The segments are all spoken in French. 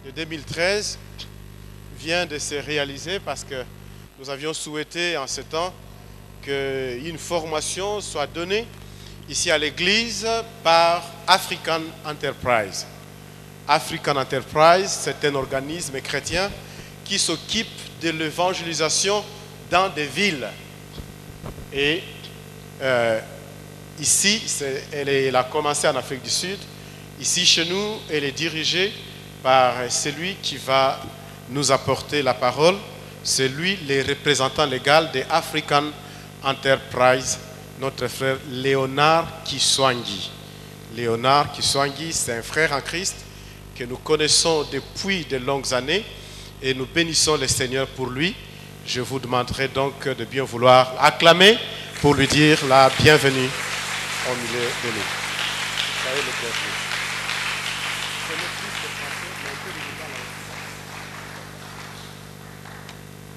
de 2013 vient de se réaliser parce que nous avions souhaité en ce temps qu'une formation soit donnée ici à l'église par African Enterprise. African Enterprise, c'est un organisme chrétien qui s'occupe de l'évangélisation dans des villes. Et ici, elle a commencé en Afrique du Sud. Ici, chez nous, elle est dirigée par celui qui va nous apporter la parole. C'est lui, le représentant légal de African Enterprise, notre frère Léonard Kiswangi. Léonard Kiswangi, c'est un frère en Christ que nous connaissons depuis de longues années et nous bénissons le Seigneur pour lui. Je vous demanderai donc de bien vouloir acclamer pour lui dire la bienvenue au milieu de nous.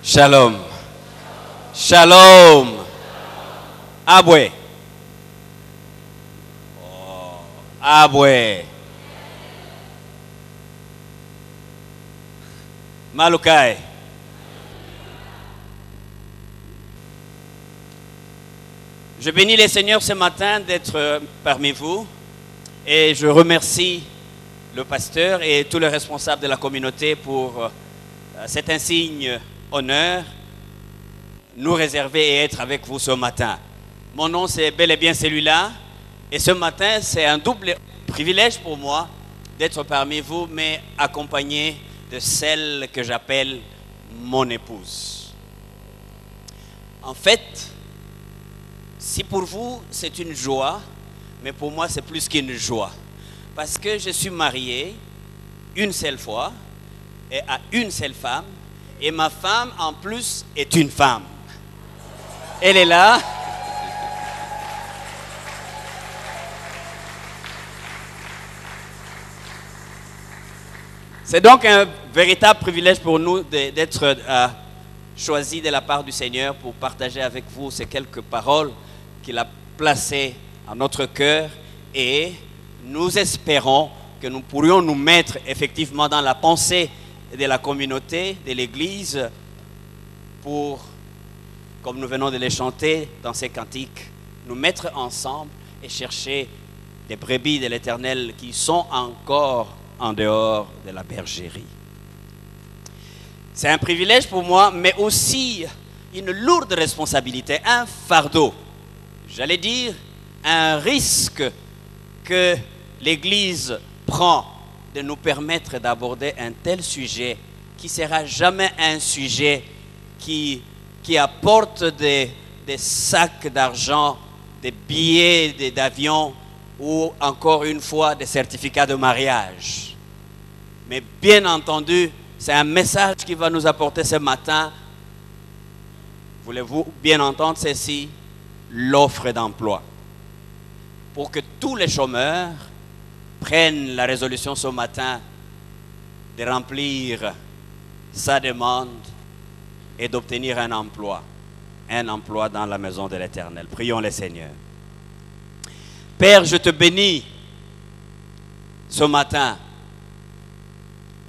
Shalom. Shalom. Abwe. Oh, Abwe. Malukai. Je bénis les seigneurs ce matin d'être parmi vous et je remercie le pasteur et tous les responsables de la communauté pour cet insigne honneur, nous réserver et être avec vous ce matin. Mon nom c'est bel et bien celui-là et ce matin c'est un double privilège pour moi d'être parmi vous mais accompagné de celle que j'appelle mon épouse. En fait, si pour vous c'est une joie, mais pour moi c'est plus qu'une joie. Parce que je suis marié une seule fois et à une seule femme. Et ma femme en plus est une femme. Elle est là. C'est donc un véritable privilège pour nous d'être choisis de la part du Seigneur pour partager avec vous ces quelques paroles qu'il a placées à notre cœur et nous espérons que nous pourrions nous mettre effectivement dans la pensée de la communauté, de l'Église pour, comme nous venons de les chanter dans ces cantiques, nous mettre ensemble et chercher des brebis de l'Éternel qui sont encore en dehors de la bergerie. C'est un privilège pour moi, mais aussi une lourde responsabilité, un fardeau. J'allais dire un risque que l'Église prend de nous permettre d'aborder un tel sujet qui ne sera jamais un sujet qui apporte des sacs d'argent, des billets d'avion ou encore une fois des certificats de mariage. Mais bien entendu, c'est un message qui va nous apporter ce matin. Voulez-vous bien entendre ceci? L'offre d'emploi. Pour que tous les chômeurs prennent la résolution ce matin de remplir sa demande et d'obtenir un emploi dans la maison de l'Éternel. Prions le Seigneur. Père, je te bénis ce matin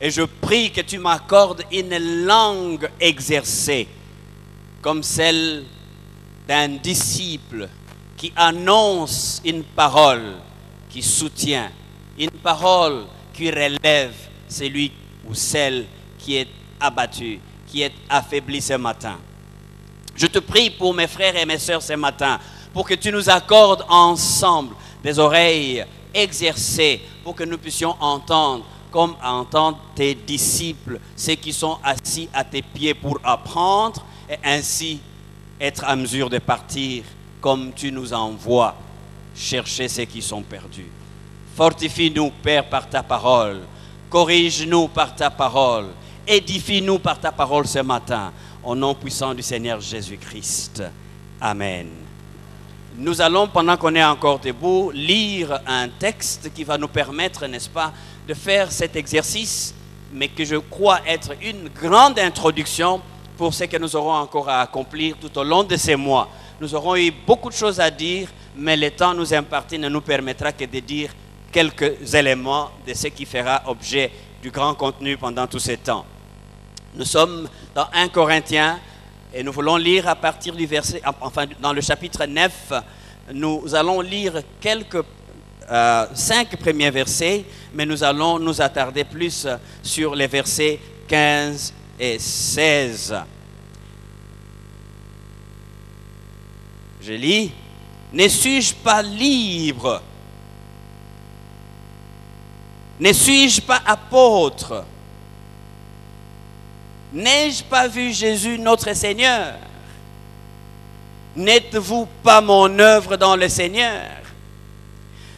et je prie que tu m'accordes une langue exercée comme celle d'un disciple qui annonce une parole qui soutient, une parole qui relève celui ou celle qui est abattu, qui est affaibli ce matin. Je te prie pour mes frères et mes sœurs ce matin, pour que tu nous accordes ensemble des oreilles exercées, pour que nous puissions entendre, comme entendent tes disciples, ceux qui sont assis à tes pieds pour apprendre, et ainsi être à mesure de partir comme tu nous envoies chercher ceux qui sont perdus. Fortifie-nous, Père, par ta parole. Corrige-nous par ta parole. Édifie-nous par ta parole ce matin. Au nom puissant du Seigneur Jésus-Christ. Amen. Nous allons, pendant qu'on est encore debout, lire un texte qui va nous permettre, n'est-ce pas, de faire cet exercice, mais que je crois être une grande introduction pour ce que nous aurons encore à accomplir tout au long de ces mois. Nous aurons eu beaucoup de choses à dire, mais le temps nous imparti ne nous permettra que de dire quelques éléments de ce qui fera objet du grand contenu pendant tous ces temps. Nous sommes dans 1 Corinthiens et nous voulons lire à partir du verset, enfin dans le chapitre 9, nous allons lire quelques 5 premiers versets, mais nous allons nous attarder plus sur les versets 15 et 16. Je lis, « Ne suis-je pas libre? Ne suis-je pas apôtre? N'ai-je pas vu Jésus notre Seigneur? N'êtes-vous pas mon œuvre dans le Seigneur?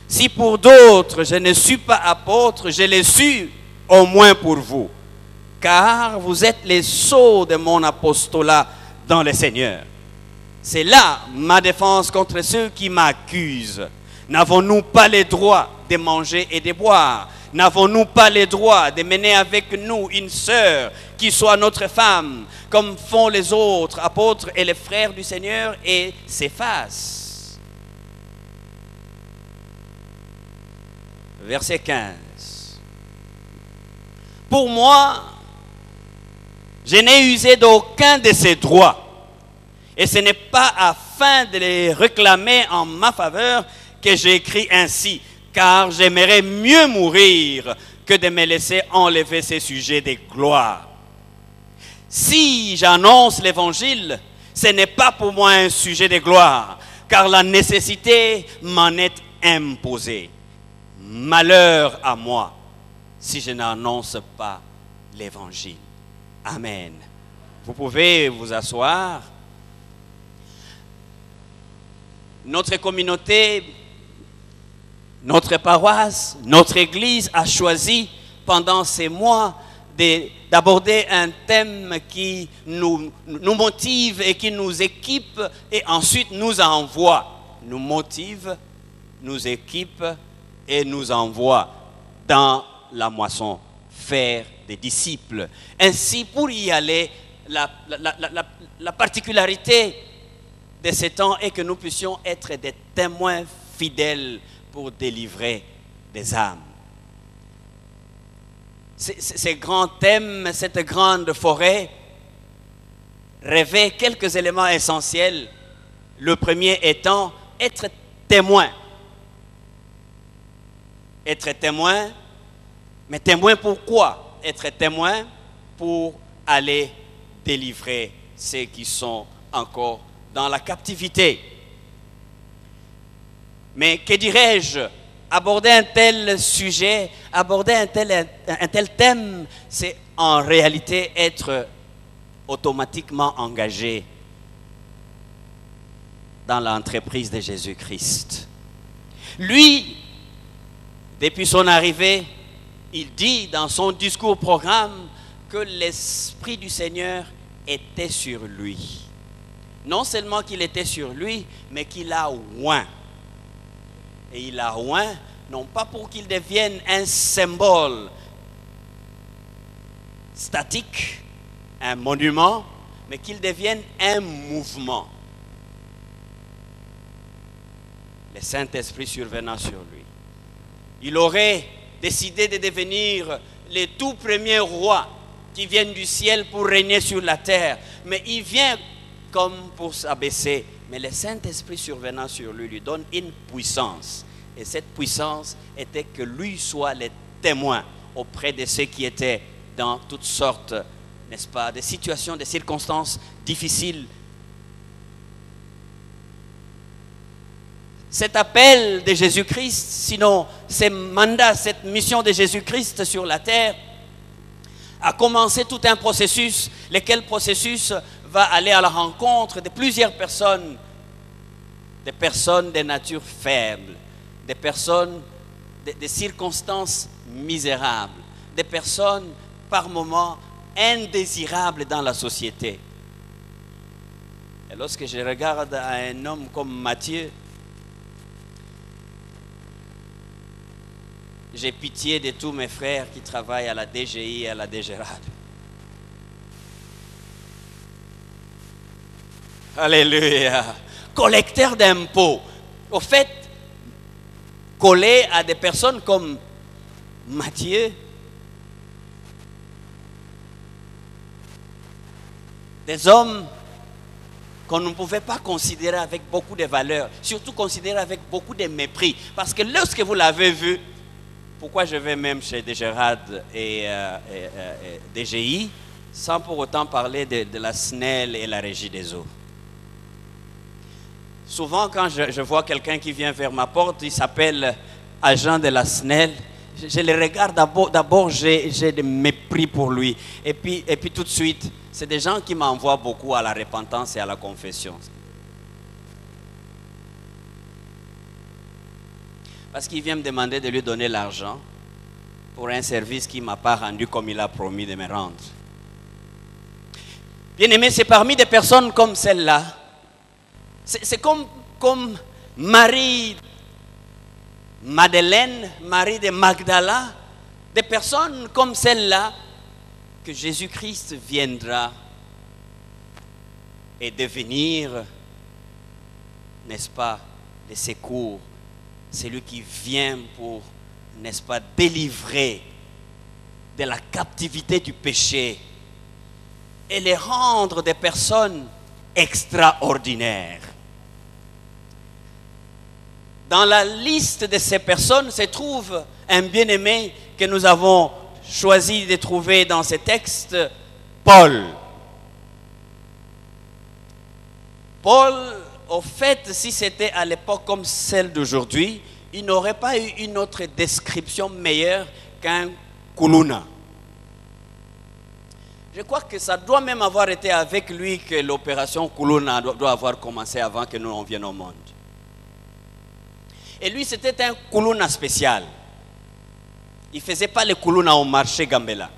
Si pour d'autres je ne suis pas apôtre, je le suis au moins pour vous, car vous êtes les sceaux de mon apostolat dans le Seigneur. C'est là ma défense contre ceux qui m'accusent. N'avons-nous pas le droit de manger et de boire? N'avons-nous pas le droit de mener avec nous une sœur qui soit notre femme, comme font les autres apôtres et les frères du Seigneur et Céphas? Verset 15. Pour moi, je n'ai usé d'aucun de ces droits, et ce n'est pas afin de les réclamer en ma faveur que j'écris ainsi, car j'aimerais mieux mourir que de me laisser enlever ces sujets de gloire. Si j'annonce l'évangile, ce n'est pas pour moi un sujet de gloire, car la nécessité m'en est imposée. Malheur à moi si je n'annonce pas l'évangile. Amen. Vous pouvez vous asseoir. Notre communauté, notre paroisse, notre église a choisi pendant ces mois d'aborder un thème qui nous motive et qui nous équipe et ensuite nous envoie. Nous motive, nous équipe et nous envoie dans la moisson, faire des disciples. Ainsi, pour y aller, la particularité de ces temps est que nous puissions être des témoins fidèles pour délivrer des âmes. Ces grands thèmes, cette grande forêt, revêt quelques éléments essentiels. Le premier étant être témoin. Être témoin, mais témoin pourquoi? Être témoin pour aller délivrer ceux qui sont encore dans la captivité. Mais que dirais-je? Aborder un tel sujet, aborder un tel thème, c'est en réalité être automatiquement engagé dans l'entreprise de Jésus-Christ. Lui, depuis son arrivée, il dit dans son discours-programme que l'Esprit du Seigneur était sur lui. Non seulement qu'il était sur lui, mais qu'il a oint. Et il a oint, non pas pour qu'il devienne un symbole statique, un monument, mais qu'il devienne un mouvement. Le Saint-Esprit survenant sur lui. Il aurait décidé de devenir le tout premier roi qui vient du ciel pour régner sur la terre. Mais il vient comme pour s'abaisser. Mais le Saint-Esprit survenant sur lui donne une puissance. Et cette puissance était que lui soit le témoin auprès de ceux qui étaient dans toutes sortes, n'est-ce pas, de situations, de circonstances difficiles. Cet appel de Jésus-Christ, sinon ce mandat, cette mission de Jésus-Christ sur la terre, a commencé tout un processus, lequel processus va aller à la rencontre de plusieurs personnes, des personnes de nature faible, des personnes de circonstances misérables, des personnes par moments indésirables dans la société. Et lorsque je regarde à un homme comme Matthieu, j'ai pitié de tous mes frères qui travaillent à la DGI et à la DGRAD. Alléluia. Collecteur d'impôts. Au fait, collé à des personnes comme Matthieu, Des hommes qu'on ne pouvait pas considérer avec beaucoup de valeur, surtout considérer avec beaucoup de mépris. Parce que lorsque vous l'avez vu, pourquoi je vais même chez Desgérard et DGI, sans pour autant parler de la SNEL et la Régie des eaux. Souvent, quand je vois quelqu'un qui vient vers ma porte, il s'appelle agent de la SNEL, je le regarde d'abord, j'ai des mépris pour lui. Et puis tout de suite, c'est des gens qui m'envoient beaucoup à la repentance et à la confession. Parce qu'il vient me demander de lui donner l'argent pour un service qu'il ne m'a pas rendu comme il a promis de me rendre. Bien-aimé, c'est parmi des personnes comme celle-là. C'est comme Marie Madeleine, Marie de Magdala, des personnes comme celle-là que Jésus-Christ viendra et devenir, n'est-ce pas, le secours. C'est lui qui vient pour, n'est-ce pas, délivrer de la captivité du péché et les rendre des personnes extraordinaires. Dans la liste de ces personnes se trouve un bien-aimé que nous avons choisi de trouver dans ces textes, Paul. Paul, au fait, si c'était à l'époque comme celle d'aujourd'hui, il n'aurait pas eu une autre description meilleure qu'un Kuluna. Je crois que ça doit même avoir été avec lui que l'opération Kuluna doit avoir commencé avant que nous on vienne au monde. Et lui, c'était un Kuluna spécial. Il ne faisait pas les Kuluna au marché Gambela.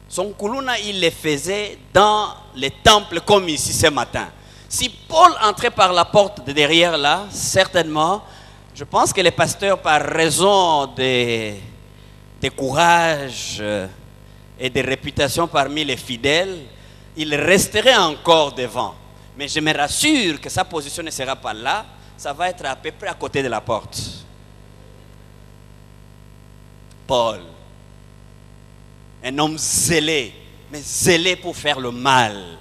Son Kuluna, il les faisait dans les temples comme ici ce matin. Si Paul entrait par la porte de derrière là, certainement, je pense que les pasteurs, par raison de courage et de réputation parmi les fidèles, il resterait encore devant. Mais je me rassure que sa position ne sera pas là, ça va être à peu près à côté de la porte. Paul, un homme zélé, mais zélé pour faire le mal,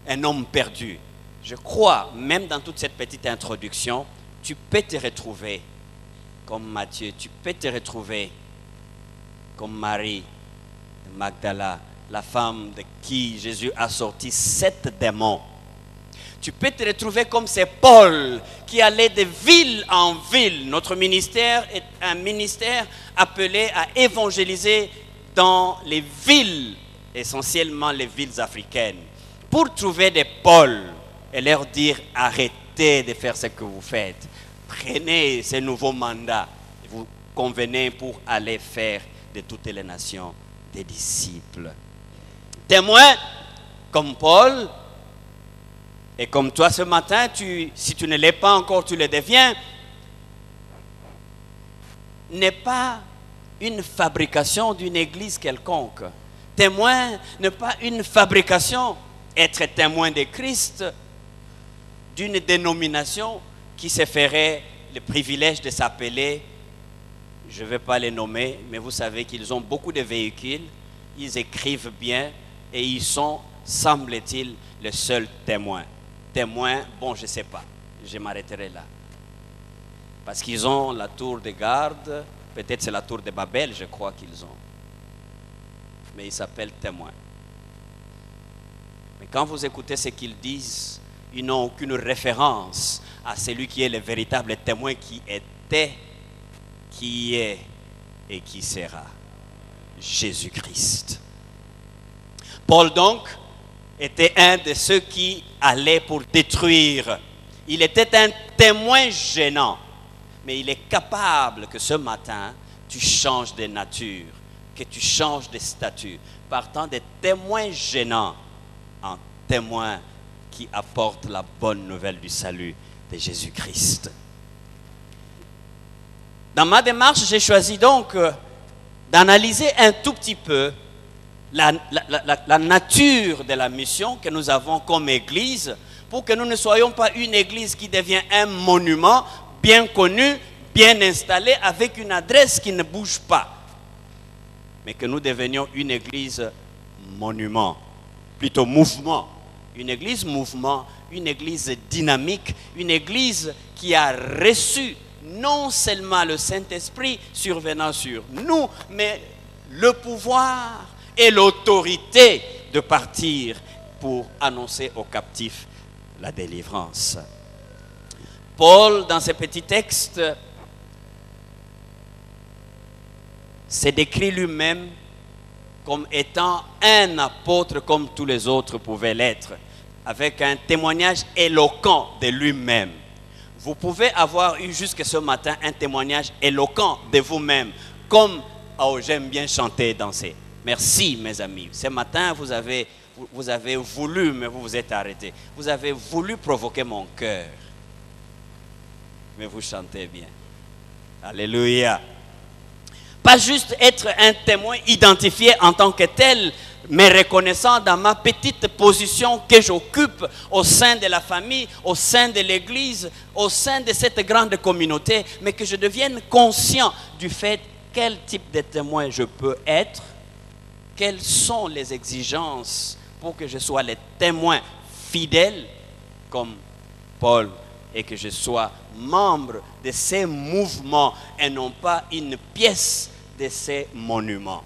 un homme perdu. Je crois, même dans toute cette petite introduction, tu peux te retrouver comme Matthieu, tu peux te retrouver comme Marie de Magdala, la femme de qui Jésus a sorti 7 démons. Tu peux te retrouver comme c'est Paul qui allait de ville en ville. Notre ministère est un ministère appelé à évangéliser dans les villes, essentiellement les villes africaines, pour trouver des Pauls et leur dire arrêtez de faire ce que vous faites. Prenez ces nouveaux mandats et vous convenez pour aller faire de toutes les nations des disciples. Témoins comme Paul. Et comme toi ce matin, si tu ne l'es pas encore, tu le deviens, n'est pas une fabrication d'une église quelconque. Témoin n'est pas une fabrication, être témoin de Christ, d'une dénomination qui se ferait le privilège de s'appeler, je ne vais pas les nommer, mais vous savez qu'ils ont beaucoup de véhicules, ils écrivent bien et ils sont, semble-t-il, le seul témoin. Témoins, bon, je ne sais pas, je m'arrêterai là. Parce qu'ils ont la tour de garde, peut-être c'est la tour de Babel, je crois qu'ils ont. Mais ils s'appellent témoins. Mais quand vous écoutez ce qu'ils disent, ils n'ont aucune référence à celui qui est le véritable témoin qui était, qui est et qui sera. Jésus-Christ. Paul donc était un de ceux qui allaient pour détruire. Il était un témoin gênant. Mais il est capable que ce matin, tu changes de nature, que tu changes de statut, partant des témoins gênants en témoins qui apportent la bonne nouvelle du salut de Jésus-Christ. Dans ma démarche, j'ai choisi donc d'analyser un tout petit peu la nature de la mission que nous avons comme Église, pour que nous ne soyons pas une Église qui devient un monument bien connu, bien installé, avec une adresse qui ne bouge pas, mais que nous devenions une Église monument, plutôt mouvement, une église mouvement, une église dynamique, une église qui a reçu non seulement le Saint-Esprit survenant sur nous, mais le pouvoir et l'autorité de partir pour annoncer aux captifs la délivrance. Paul, dans ses petits textes, s'est décrit lui-même comme étant un apôtre comme tous les autres pouvaient l'être, avec un témoignage éloquent de lui-même. Vous pouvez avoir eu jusque ce matin un témoignage éloquent de vous-même, comme « Oh, j'aime bien chanter et danser ». Merci mes amis. Ce matin, vous avez voulu, mais vous vous êtes arrêtés. Vous avez voulu provoquer mon cœur. Mais vous chantez bien. Alléluia. Pas juste être un témoin identifié en tant que tel, mais reconnaissant dans ma petite position que j'occupe au sein de la famille, au sein de l'église, au sein de cette grande communauté, mais que je devienne conscient du fait quel type de témoin je peux être, quelles sont les exigences pour que je sois le témoin fidèle comme Paul et que je sois membre de ces mouvements et non pas une pièce de ces monuments.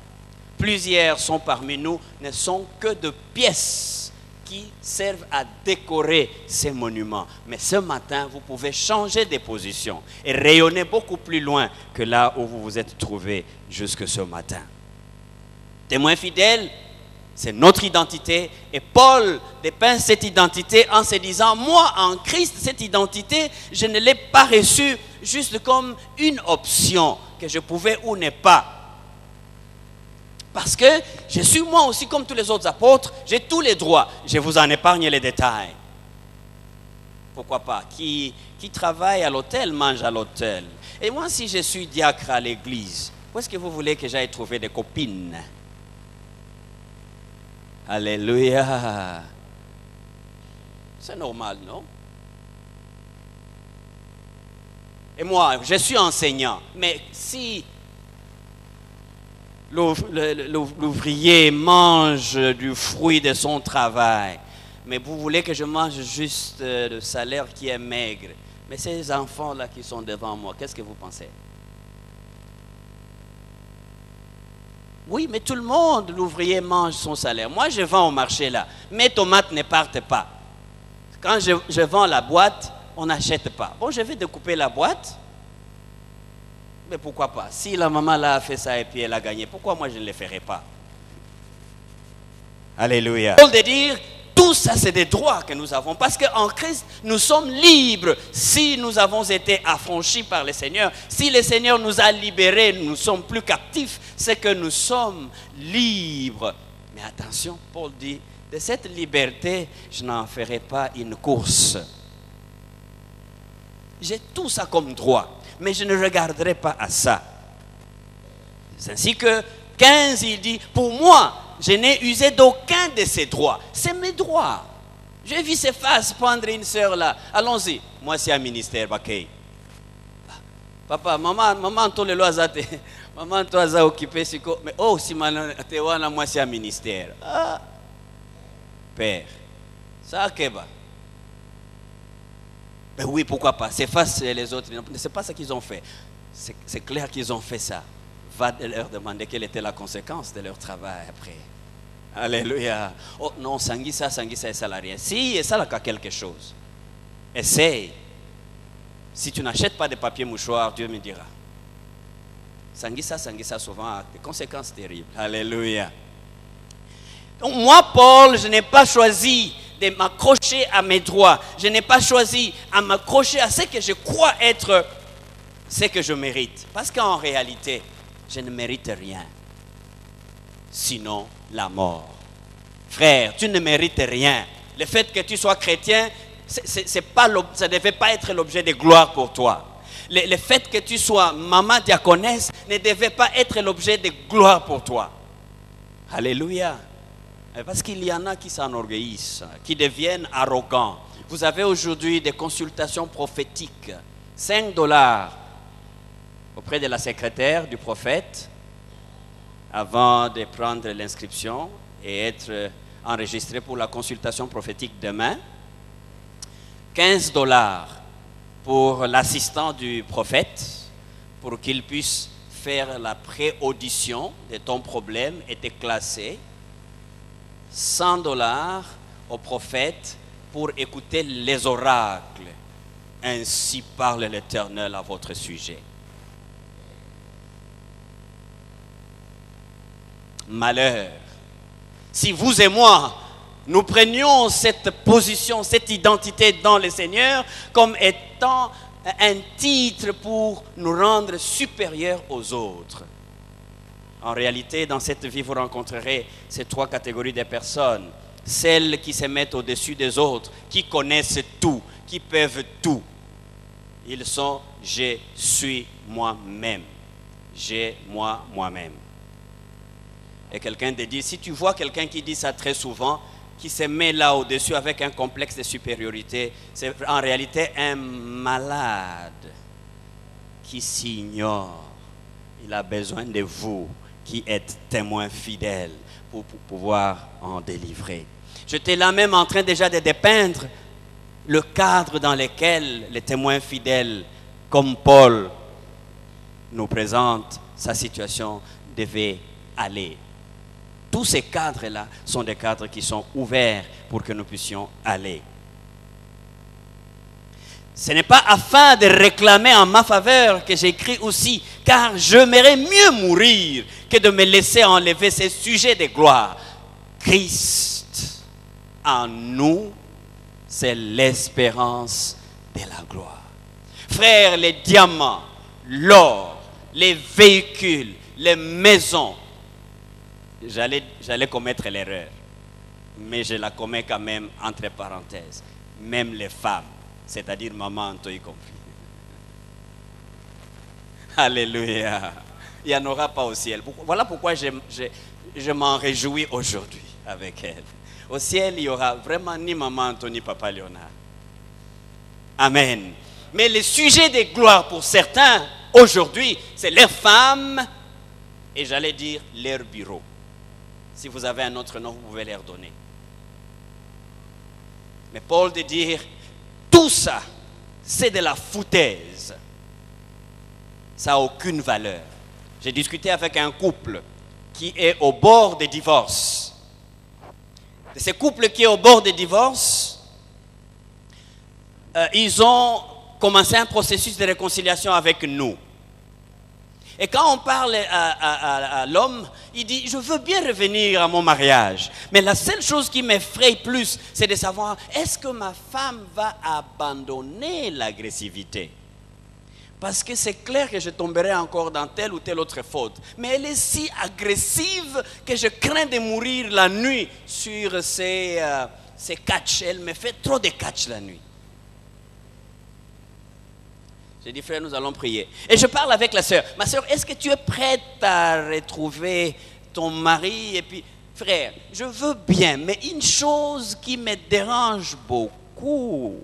Plusieurs sont parmi nous, ne sont que de pièces qui servent à décorer ces monuments. Mais ce matin, vous pouvez changer de position et rayonner beaucoup plus loin que là où vous vous êtes trouvé jusque ce matin. Témoin fidèle, c'est notre identité. Et Paul dépeint cette identité en se disant, moi en Christ, cette identité, je ne l'ai pas reçue juste comme une option que je pouvais ou ne pas. Parce que je suis moi aussi comme tous les autres apôtres, j'ai tous les droits. Je vous en épargne les détails. Pourquoi pas? Qui travaille à l'hôtel, mange à l'hôtel. Et moi, si je suis diacre à l'église, où est-ce que vous voulez que j'aille trouver des copines? Alléluia. C'est normal, non? Et moi, je suis enseignant. Mais si l'ouvrier mange du fruit de son travail, mais vous voulez que je mange juste le salaire qui est maigre, mais ces enfants-là qui sont devant moi, qu'est-ce que vous pensez? Oui, mais tout le monde, l'ouvrier mange son salaire. Moi, je vends au marché là. Mes tomates ne partent pas. Quand je vends la boîte, on n'achète pas. Bon, je vais découper la boîte. Mais pourquoi pas? Si la maman là a fait ça et puis elle a gagné, pourquoi moi je ne le ferai pas? Alléluia. Paul de dire, tout ça c'est des droits que nous avons. Parce qu'en Christ, nous sommes libres. Si nous avons été affranchis par le Seigneur, si le Seigneur nous a libérés, nous ne sommes plus captifs, c'est que nous sommes libres. Mais attention, Paul dit, de cette liberté, je n'en ferai pas une course. J'ai tout ça comme droit. Mais je ne regarderai pas à ça. C'est ainsi que 15, il dit, pour moi, je n'ai usé d'aucun de ces droits. C'est mes droits. J'ai vu ses faces prendre une sœur là. Allons-y. Moi, c'est un ministère. Bakay. Papa, maman, toi, le loisate. Maman, toi, ça occupé. Mais oh, si moi, c'est un ministère. Ah. Père. Ça, Keba. Ben oui, pourquoi pas? C'est facile les autres. C'est pas ça qu'ils ont fait. C'est clair qu'ils ont fait ça. Va leur demander quelle était la conséquence de leur travail après. Alléluia. Oh non, Sangisa est salarié. Si, et ça là quelque chose. Essaye. Si tu n'achètes pas de papier mouchoir, Dieu me dira. Sangisa souvent a des conséquences terribles. Alléluia. Donc moi, Paul, je n'ai pas choisi de m'accrocher à mes droits. Je n'ai pas choisi à m'accrocher à ce que je crois être ce que je mérite. Parce qu'en réalité, je ne mérite rien. Sinon, la mort. Frère, tu ne mérites rien. Le fait que tu sois chrétien, ça ne devait pas être l'objet de gloire pour toi. Le fait que tu sois maman diaconesse ne devait pas être l'objet de gloire pour toi. Alléluia. Parce qu'il y en a qui s'enorgueillissent, qui deviennent arrogants. Vous avez aujourd'hui des consultations prophétiques. $5 auprès de la secrétaire du prophète avant de prendre l'inscription et être enregistrés pour la consultation prophétique demain. 15 $ pour l'assistant du prophète, pour qu'il puisse faire la pré-audition de ton problème et te classer. 100 $ au prophète pour écouter les oracles. Ainsi parle l'Éternel à votre sujet. Malheur, si vous et moi, nous prenions cette position, cette identité dans le Seigneur comme étant un titre pour nous rendre supérieurs aux autres. En réalité, dans cette vie, vous rencontrerez ces 3 catégories de personnes. Celles qui se mettent au-dessus des autres, qui connaissent tout, qui peuvent tout. Ils sont « je suis moi-même ». J'ai moi-même. Et quelqu'un te dit, si tu vois quelqu'un qui dit ça très souvent, qui se met là au-dessus avec un complexe de supériorité, c'est en réalité un malade qui s'ignore. Il a besoin de vous qui êtes témoins fidèles pour pouvoir en délivrer. J'étais là même en train déjà de dépeindre le cadre dans lequel les témoins fidèles, comme Paul, nous présente sa situation, devait aller. Tous ces cadres-là sont des cadres qui sont ouverts pour que nous puissions aller. Ce n'est pas afin de réclamer en ma faveur que j'écris aussi, car j'aimerais mieux mourir que de me laisser enlever ces sujets de gloire. Christ en nous, c'est l'espérance de la gloire. Frères, les diamants, l'or, les véhicules, les maisons, j'allais commettre l'erreur, mais je la commets quand même entre parenthèses. Même les femmes, c'est-à-dire maman Anto y compris. Alléluia. Il n'y en aura pas au ciel. Voilà pourquoi je m'en réjouis aujourd'hui avec elle. Au ciel, il n'y aura vraiment ni maman Anto ni papa Léonard. Amen. Mais le sujet de gloire pour certains, aujourd'hui, c'est leurs femmes et j'allais dire leur bureau. Si vous avez un autre nom, vous pouvez leur donner. Mais Paul de dire, tout ça, c'est de la foutaise. Ça n'a aucune valeur. J'ai discuté avec un couple qui est au bord des divorces. De ces couples qui est au bord des divorces, ils ont commencé un processus de réconciliation avec nous. Et quand on parle à l'homme, il dit, je veux bien revenir à mon mariage. Mais la seule chose qui m'effraie plus, c'est de savoir, est-ce que ma femme va abandonner l'agressivité? Parce que c'est clair que je tomberai encore dans telle ou telle autre faute. Mais elle est si agressive que je crains de mourir la nuit sur ces catchs. Elle me fait trop de catchs la nuit. J'ai dit, frère, nous allons prier. Et je parle avec la sœur. Ma sœur, est-ce que tu es prête à retrouver ton mari? Et puis, frère, je veux bien, mais une chose qui me dérange beaucoup,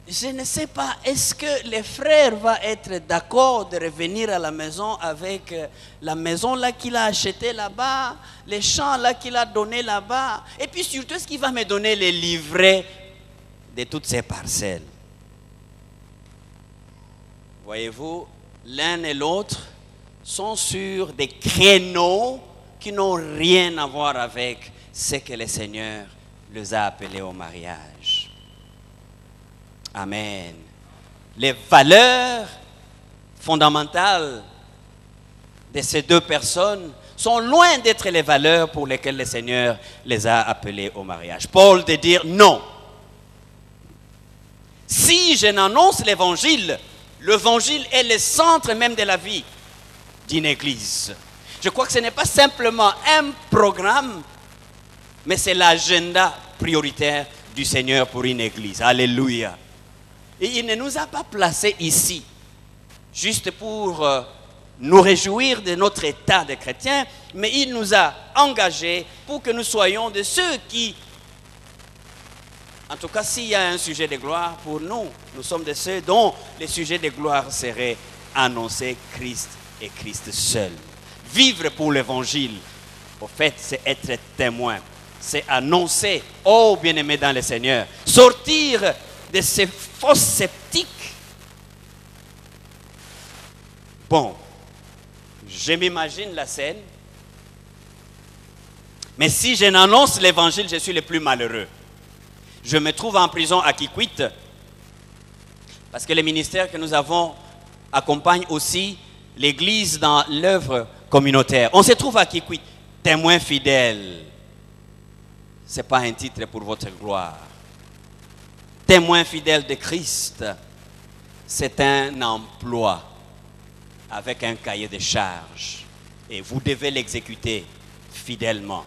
je ne sais pas, est-ce que le frère va être d'accord de revenir à la maison avec la maison là qu'il a achetée là-bas, les champs là qu'il a donnés là-bas, et puis surtout, est-ce qu'il va me donner les livrets de toutes ces parcelles? Voyez-vous, l'un et l'autre sont sur des créneaux qui n'ont rien à voir avec ce que le Seigneur les a appelés au mariage. Amen. Les valeurs fondamentales de ces deux personnes sont loin d'être les valeurs pour lesquelles le Seigneur les a appelés au mariage. Paul de dire non. Si je n'annonce l'évangile, l'évangile est le centre même de la vie d'une église. Je crois que ce n'est pas simplement un programme, mais c'est l'agenda prioritaire du Seigneur pour une église. Alléluia. Et il ne nous a pas placés ici juste pour nous réjouir de notre état de chrétien, mais il nous a engagés pour que nous soyons de ceux qui, en tout cas s'il y a un sujet de gloire pour nous, nous sommes de ceux dont le sujet de gloire serait annoncer Christ et Christ seul. Vivre pour l'évangile Au fait, c'est être témoin. C'est annoncer, oh bien-aimés dans le Seigneur, sortir de ces fausses sceptiques. Bon, je m'imagine la scène. Mais si je n'annonce l'évangile, je suis le plus malheureux. Je me trouve en prison à Kikwit, parce que le ministère que nous avons accompagne aussi l'église dans l'œuvre communautaire. On se trouve à Kikwit, témoin fidèle. Ce n'est pas un titre pour votre gloire. Témoin fidèle de Christ, c'est un emploi avec un cahier de charges. Et vous devez l'exécuter fidèlement.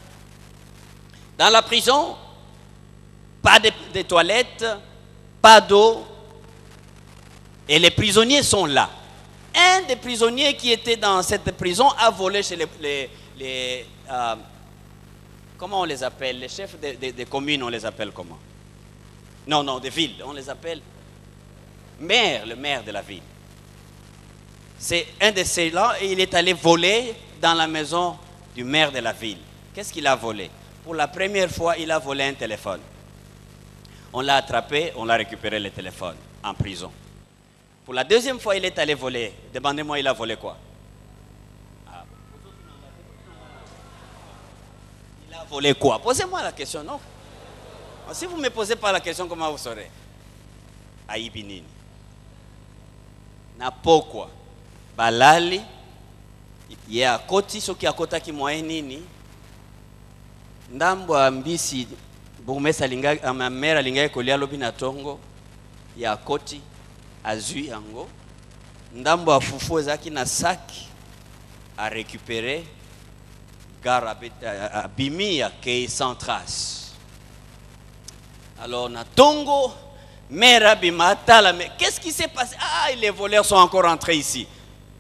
Dans la prison, pas de toilettes, pas d'eau. Et les prisonniers sont là. Un des prisonniers qui était dans cette prison a volé chez les comment on les appelle? Les chefs des communes, on les appelle comment? Non, des villes, on les appelle maire, le maire de la ville. C'est un de ceux-là et il est allé voler dans la maison du maire de la ville. Qu'est-ce qu'il a volé? Pour la première fois, il a volé un téléphone. On l'a attrapé, on l'a récupéré le téléphone en prison. Pour la deuxième fois, il est allé voler. Demandez-moi, il a volé quoi? Il a volé quoi? Posez-moi la question, non? Si vous ne me posez pas la question, comment vous saurez? Aïbinini. Na pokwa. Balali. Ye akoti, soki akota ki moye nini. Ndambo ambisi. Bourmesa linga, ma mère alinga kolia lobi na tongo. Ye akoti. Azui yango. Ndambo afufu ezaki na saki. A récupérer. Gare abimi ya kei sans trace. Alors, na tongo, mère Bimata, mais qu'est-ce qui s'est passé? Ah, les voleurs sont encore entrés ici.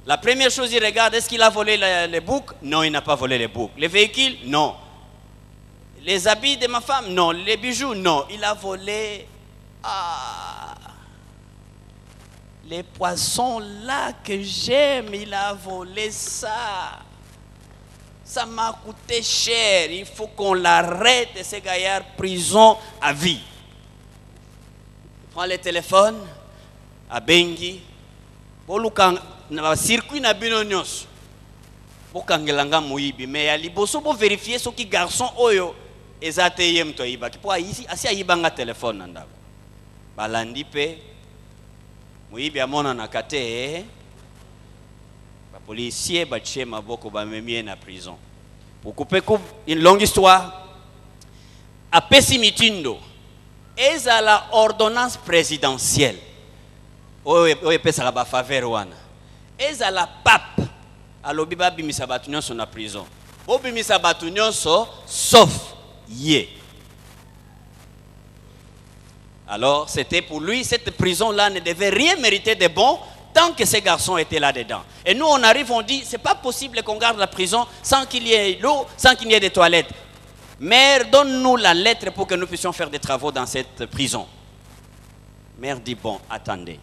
La première chose, il regarde, est-ce qu'il a volé les boucs? Non, il n'a pas volé les boucs. Les véhicules? Non. Les habits de ma femme? Non. Les bijoux? Non. Il a volé les poissons là que j'aime, il a volé ça. Ça m'a coûté cher. Il faut qu'on l'arrête de ce gaillard, prison à vie. Il prend le téléphone, à Bengi, na circuit na binonyos. Bokangelanga muibi, mais ya liboso bo vérifier ce qui garçon oyo ezate yem to iba. Pour ici, asi ayibanga téléphone nanda. Balandi pe muibi amona na kate. Policiers batché maboko ba memie na prison. Pour couper une longue histoire, à Pessimitindo, et à la ordonnance présidentielle, et à la pape, à l'obiba bimisabatunyon son na prison. Bimisabatunyon sauf yé. Alors, c'était pour lui, cette prison-là ne devait rien mériter de bon. Tant que ces garçons étaient là-dedans. Et nous, on arrive, on dit, c'est pas possible qu'on garde la prison sans qu'il y ait l'eau, sans qu'il y ait des toilettes. Mère, donne-nous la lettre pour que nous puissions faire des travaux dans cette prison. Mère dit, bon, attendez.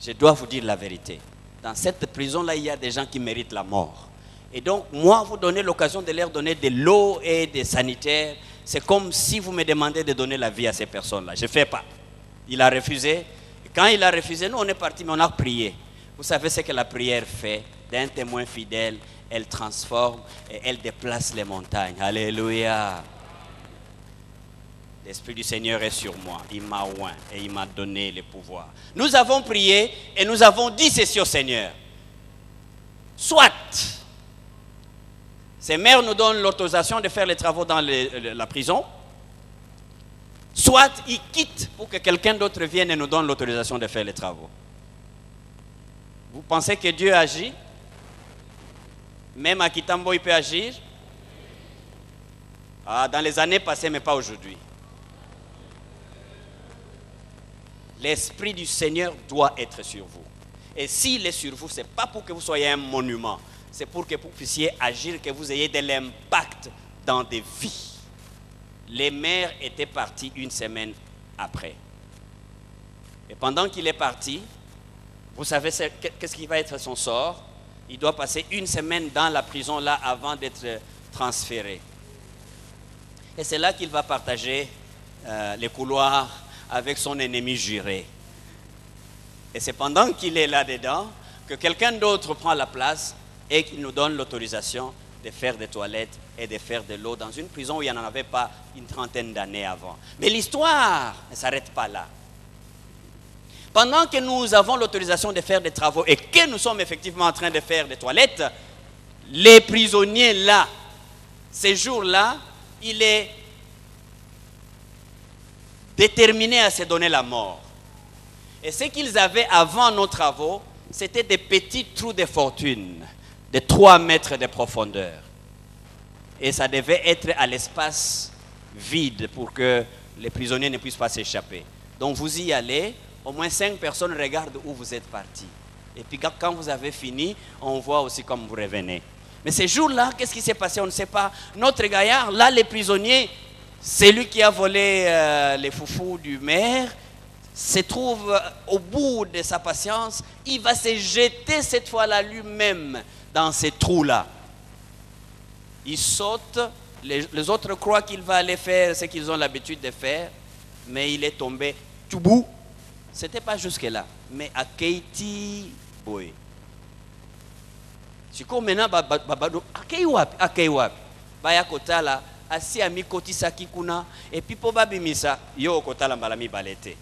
Je dois vous dire la vérité. Dans cette prison-là, il y a des gens qui méritent la mort. Et donc, moi, vous donnez l'occasion de leur donner de l'eau et des sanitaires. C'est comme si vous me demandez de donner la vie à ces personnes-là. Je ne fais pas. Il a refusé. Quand il a refusé, nous on est partis, mais on a prié. Vous savez ce que la prière fait? D'un témoin fidèle, elle transforme et elle déplace les montagnes. Alléluia. L'Esprit du Seigneur est sur moi. Il m'a oint et il m'a donné le pouvoir. Nous avons prié et nous avons dit ceci au Seigneur. Soit ces mères nous donnent l'autorisation de faire les travaux dans la prison, soit ils quittent pour que quelqu'un d'autre vienne et nous donne l'autorisation de faire les travaux. Vous pensez que Dieu agit? Même à Kitambo, il peut agir? Dans les années passées, mais pas aujourd'hui. L'Esprit du Seigneur doit être sur vous. Et s'il est sur vous, ce n'est pas pour que vous soyez un monument. C'est pour que vous puissiez agir, que vous ayez de l'impact dans des vies. Les mères étaient partis une semaine après. Et pendant qu'il est parti, vous savez qu'est-ce qui va être son sort? Il doit passer une semaine dans la prison là avant d'être transféré. Et c'est là qu'il va partager les couloirs avec son ennemi juré. Et c'est pendant qu'il est là-dedans que quelqu'un d'autre prend la place et qu'il nous donne l'autorisation de faire des toilettes et de faire de l'eau dans une prison où il n'y en avait pas une trentaine d'années avant. Mais l'histoire ne s'arrête pas là. Pendant que nous avons l'autorisation de faire des travaux et que nous sommes effectivement en train de faire des toilettes, les prisonniers là, ces jours-là, il est déterminé à se donner la mort. Et ce qu'ils avaient avant nos travaux, c'était des petits trous de fortune de 3 mètres de profondeur. Et ça devait être à l'espace vide pour que les prisonniers ne puissent pas s'échapper. Donc vous y allez, au moins 5 personnes regardent où vous êtes partis. Et puis quand vous avez fini, on voit aussi comme vous revenez. Mais ces jours-là, qu'est-ce qui s'est passé? On ne sait pas. Notre gaillard, là, les prisonniers, c'est lui qui a volé les foufous du maire, se trouve au bout de sa patience, il va se jeter cette fois-là lui-même dans ces trous-là. Il saute, les autres croient qu'il va aller faire ce qu'ils ont l'habitude de faire, mais il est tombé tout bout. Ce n'était pas jusque-là, mais à Keiti Boy. Siko maintenant babado akei wapi baya kotala asi ami kotisaki kuna et puis po babimisa yo kotala mbalami balete.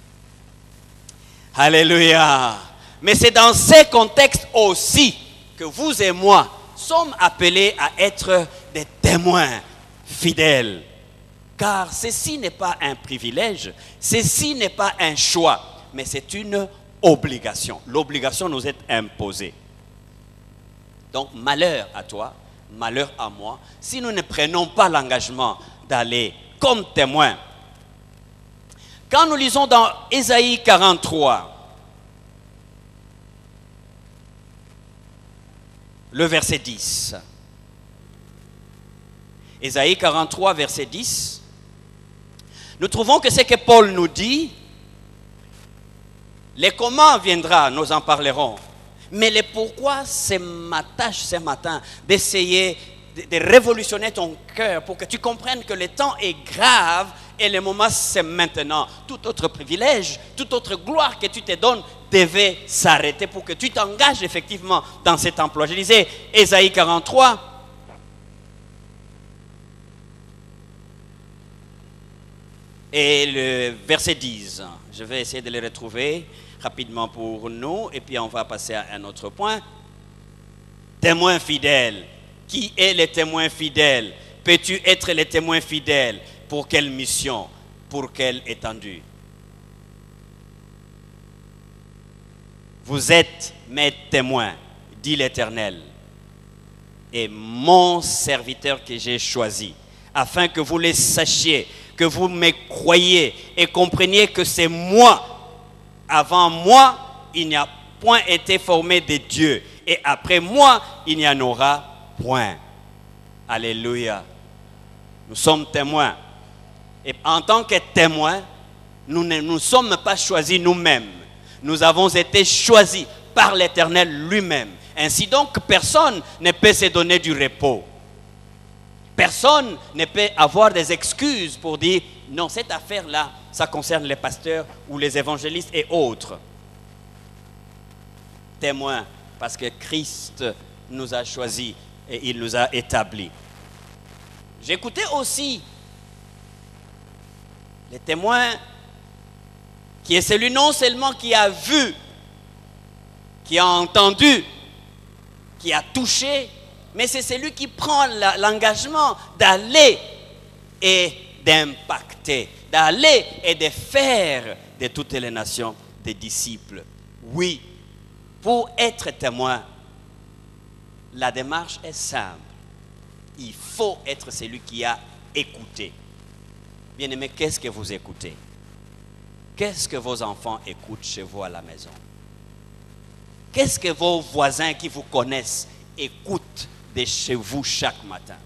Alléluia. Mais c'est dans ces contextes aussi que vous et moi sommes appelés à être des témoins fidèles. Car ceci n'est pas un privilège, ceci n'est pas un choix, mais c'est une obligation. L'obligation nous est imposée. Donc malheur à toi, malheur à moi, si nous ne prenons pas l'engagement d'aller comme témoins. Quand nous lisons dans Ésaïe 43, le verset 10. Ésaïe 43, verset 10. Nous trouvons que ce que Paul nous dit, les comment viendra, nous en parlerons. Mais le pourquoi, c'est ma tâche ce matin d'essayer de révolutionner ton cœur pour que tu comprennes que le temps est grave et le moment c'est maintenant. Tout autre privilège, toute autre gloire que tu te donnes devait s'arrêter pour que tu t'engages effectivement dans cet emploi. Je disais Ésaïe 43. Et le verset 10. Je vais essayer de le retrouver rapidement pour nous, et puis on va passer à un autre point. Témoin fidèle. Qui est le témoin fidèle? Peux-tu être le témoin fidèle? Pour quelle mission? Pour quelle étendue? Vous êtes mes témoins, dit l'Éternel, et mon serviteur que j'ai choisi, afin que vous le sachiez, que vous me croyiez et compreniez que c'est moi. Avant moi, il n'y a point été formé de Dieu. Et après moi, il n'y en aura point. Alléluia. Nous sommes témoins. Et en tant que témoins, nous ne nous sommes pas choisis nous-mêmes. Nous avons été choisis par l'Éternel lui-même. Ainsi donc, personne ne peut se donner du repos. Personne ne peut avoir des excuses pour dire non, cette affaire-là, ça concerne les pasteurs ou les évangélistes et autres. Témoins, parce que Christ nous a choisis et il nous a établis. J'écoutais aussi les témoins qui est celui non seulement qui a vu, qui a entendu, qui a touché, mais c'est celui qui prend l'engagement d'aller et d'impacter, d'aller et de faire de toutes les nations des disciples. Oui, pour être témoin, la démarche est simple. Il faut être celui qui a écouté. Bien-aimés, qu'est-ce que vous écoutez? Qu'est-ce que vos enfants écoutent chez vous à la maison? Qu'est-ce que vos voisins qui vous connaissent écoutent de chez vous chaque matin?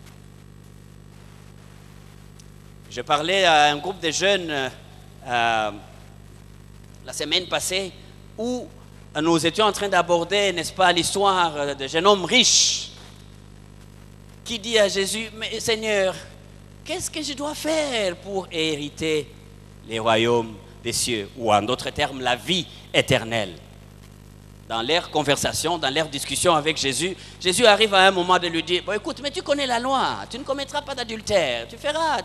Je parlais à un groupe de jeunes la semaine passée où nous étions en train d'aborder, n'est-ce pas, l'histoire de jeunes hommes riches. qui dit à Jésus, mais Seigneur, qu'est-ce que je dois faire pour hériter les royaumes des cieux, ou en d'autres termes, la vie éternelle? Dans leur conversation, dans leur discussion avec Jésus, Jésus arrive à un moment de lui dire, bon, écoute, mais tu connais la loi, tu ne commettras pas d'adultère, tu feras.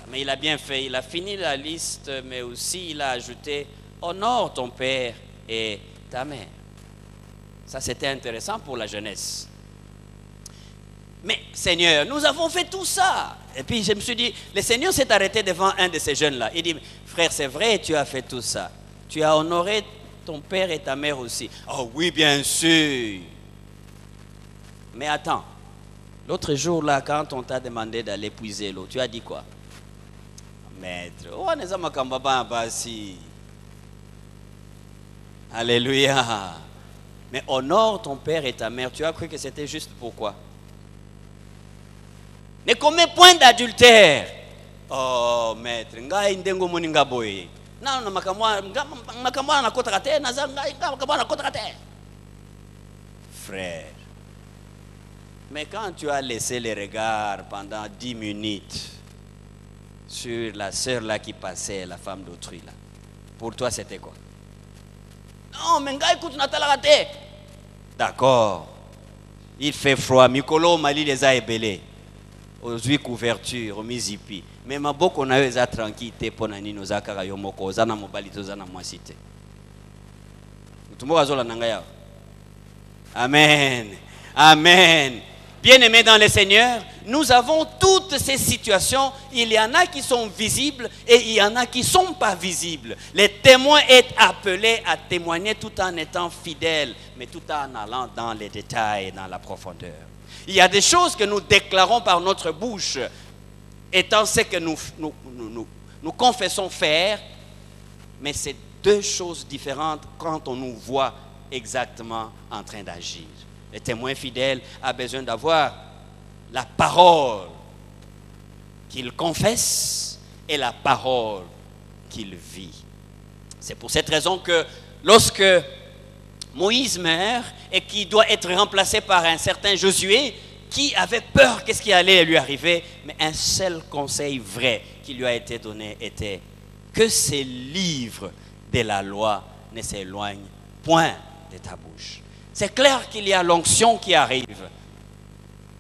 Mais il a bien fait, il a fini la liste, mais aussi il a ajouté, honore ton père et ta mère. Ça, c'était intéressant pour la jeunesse. Mais Seigneur, nous avons fait tout ça. Et puis je me suis dit, le Seigneur s'est arrêté devant un de ces jeunes-là. Il dit, frère, c'est vrai, tu as fait tout ça. Tu as honoré ton père et ta mère aussi. Oh oui, bien sûr. Mais attends, l'autre jour là, quand on t'a demandé d'aller puiser l'eau, tu as dit quoi? Maître, oh, alléluia. Mais honore ton père et ta mère. Tu as cru que c'était juste pourquoi? Ne commets point d'adultère. Oh, maître, frère, mais quand tu as laissé les regards pendant 10 minutes sur la sœur là qui passait, la femme d'autrui là, pour toi c'était quoi? Non, mais écoute, d'accord, il fait froid, Mikolo Mali les a ébellés, aux huit couvertures, aux mizipi, mais ma boko na yo eza tranquille pour nani nos akara yo moko ozana mobali tozana mwasite. Mutumbo azola nanga ya. Amen. Amen. Bien-aimés dans le Seigneur, nous avons toutes ces situations. Il y en a qui sont visibles et il y en a qui ne sont pas visibles. Les témoins sont appelés à témoigner tout en étant fidèles, mais tout en allant dans les détails et dans la profondeur. Il y a des choses que nous déclarons par notre bouche, étant ce que nous confessons faire, mais c'est deux choses différentes quand on nous voit exactement en train d'agir. Le témoin fidèle a besoin d'avoir la parole qu'il confesse et la parole qu'il vit. C'est pour cette raison que lorsque Moïse meurt et qui doit être remplacé par un certain Josué qui avait peur qu'est-ce qui allait lui arriver, mais un seul conseil vrai qui lui a été donné était que ces livres de la loi ne s'éloignent point de ta bouche. C'est clair qu'il y a l'onction qui arrive.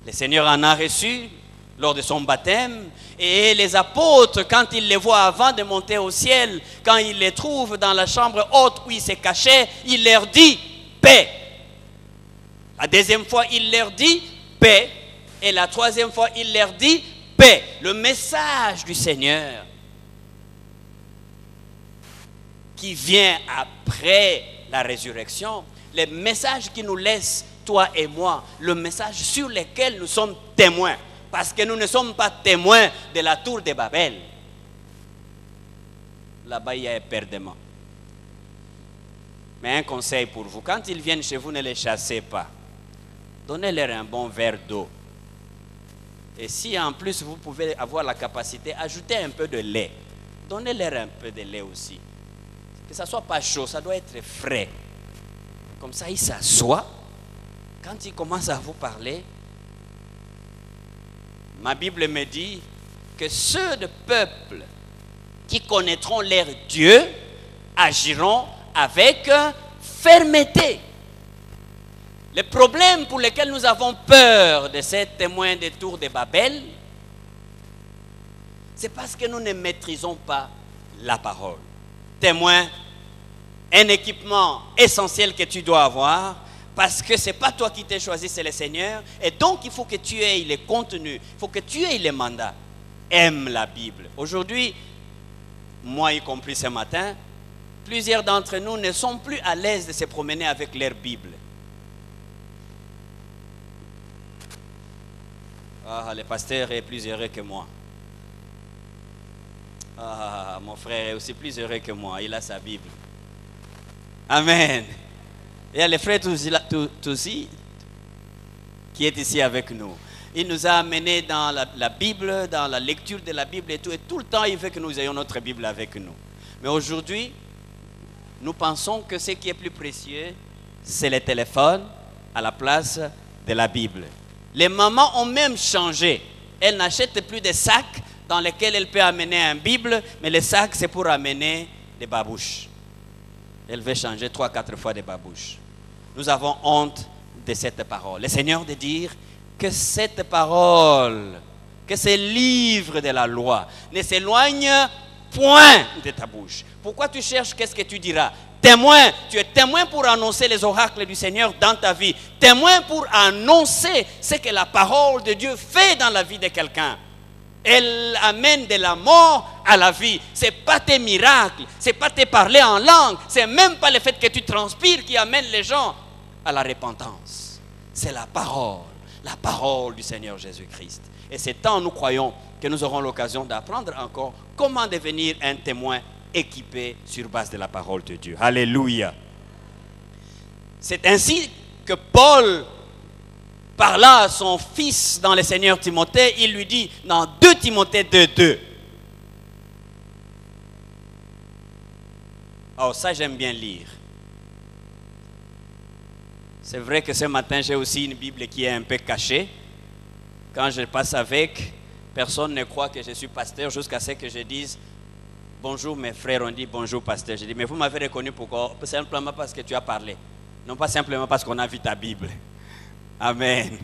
Le Seigneur en a reçu lors de son baptême. Et les apôtres, quand ils les voient avant de monter au ciel, quand ils les trouvent dans la chambre haute où ils se cachaient, il leur dit paix. La deuxième fois, il leur dit paix. Et la troisième fois, il leur dit paix. Le message du Seigneur qui vient après la résurrection, les messages qui nous laissent, toi et moi, le message sur lequel nous sommes témoins. Parce que nous ne sommes pas témoins de la tour de Babel. Là-bas, il y a un perdement. Mais un conseil pour vous, quand ils viennent chez vous, ne les chassez pas. Donnez-leur un bon verre d'eau. Et si en plus vous pouvez avoir la capacité, ajoutez un peu de lait. Donnez-leur un peu de lait aussi. Que ça ne soit pas chaud, ça doit être frais. Comme ça, ils s'assoient. Quand ils commencent à vous parler, ma Bible me dit que ceux de peuple qui connaîtront leur Dieu agiront avec fermeté. Le problème pour lequel nous avons peur de ces témoins des tours de Babel, c'est parce que nous ne maîtrisons pas la parole. Témoin, un équipement essentiel que tu dois avoir, parce que ce n'est pas toi qui t'es choisi, c'est le Seigneur. Et donc, il faut que tu aies les contenus, il faut que tu aies les mandats. Aime la Bible. Aujourd'hui, moi y compris ce matin, plusieurs d'entre nous ne sont plus à l'aise de se promener avec leur Bible. Ah, le pasteur est plus heureux que moi. Ah, mon frère est aussi plus heureux que moi, il a sa Bible. Amen. Il y a le frère Toussi qui est ici avec nous. Il nous a amenés dans la Bible, dans la lecture de la Bible et tout le temps il veut que nous ayons notre Bible avec nous. Mais aujourd'hui, nous pensons que ce qui est plus précieux, c'est le téléphone à la place de la Bible. Les mamans ont même changé. Elles n'achètent plus des sacs dans lesquels elles peuvent amener une Bible, mais les sacs, c'est pour amener des babouches. Elles veulent changer 3-4 fois des babouches. Nous avons honte de cette parole. Le Seigneur de dire que cette parole, que ce livre de la loi ne s'éloigne point de ta bouche. Pourquoi tu cherches qu'est-ce que tu diras? Témoin, tu es témoin pour annoncer les oracles du Seigneur dans ta vie. Témoin pour annoncer ce que la parole de Dieu fait dans la vie de quelqu'un. Elle amène de la mort à la vie. Ce n'est pas tes miracles, ce n'est pas tes parler en langue, ce n'est même pas le fait que tu transpires qui amène les gens à la repentance. C'est la parole du Seigneur Jésus-Christ. Et c'est tant nous croyons que nous aurons l'occasion d'apprendre encore comment devenir un témoin équipé sur base de la parole de Dieu. Alléluia. C'est ainsi que Paul parla à son fils dans le Seigneur Timothée. Il lui dit dans 2 Timothée 2:2. Oh, ça j'aime bien lire. C'est vrai que ce matin j'ai aussi une Bible qui est un peu cachée. Quand je passe avec, personne ne croit que je suis pasteur jusqu'à ce que je dise bonjour mes frères, on dit bonjour pasteur. Je dis mais vous m'avez reconnu pourquoi? Simplement parce que tu as parlé. Non pas simplement parce qu'on a vu ta Bible. Amen.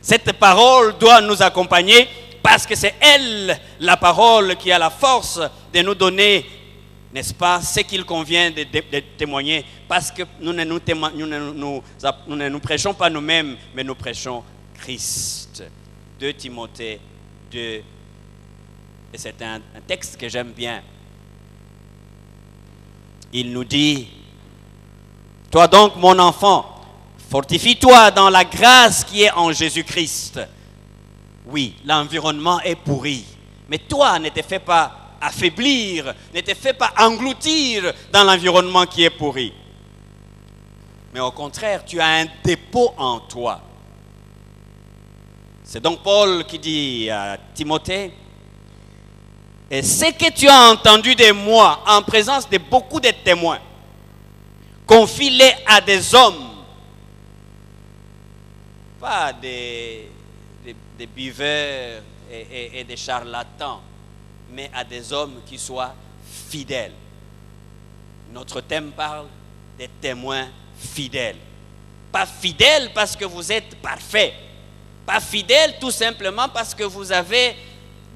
Cette parole doit nous accompagner parce que c'est elle, la parole, qui a la force de nous donner, n'est-ce pas, ce qu'il convient de témoigner. Parce que nous ne nous prêchons pas nous-mêmes, mais nous prêchons Christ. 2 Timothée 2. Et c'est un texte que j'aime bien. Il nous dit, toi donc mon enfant, fortifie-toi dans la grâce qui est en Jésus-Christ. Oui, l'environnement est pourri, mais toi ne te fais pas affaiblir, ne te fais pas engloutir dans l'environnement qui est pourri. Mais au contraire, tu as un dépôt en toi. C'est donc Paul qui dit à Timothée, et ce que tu as entendu de moi en présence de beaucoup de témoins, confie-les à des hommes, pas des buveurs et des charlatans, mais à des hommes qui soient fidèles. Notre thème parle des témoins fidèles. Pas fidèles parce que vous êtes parfaits. Pas fidèles tout simplement parce que vous avez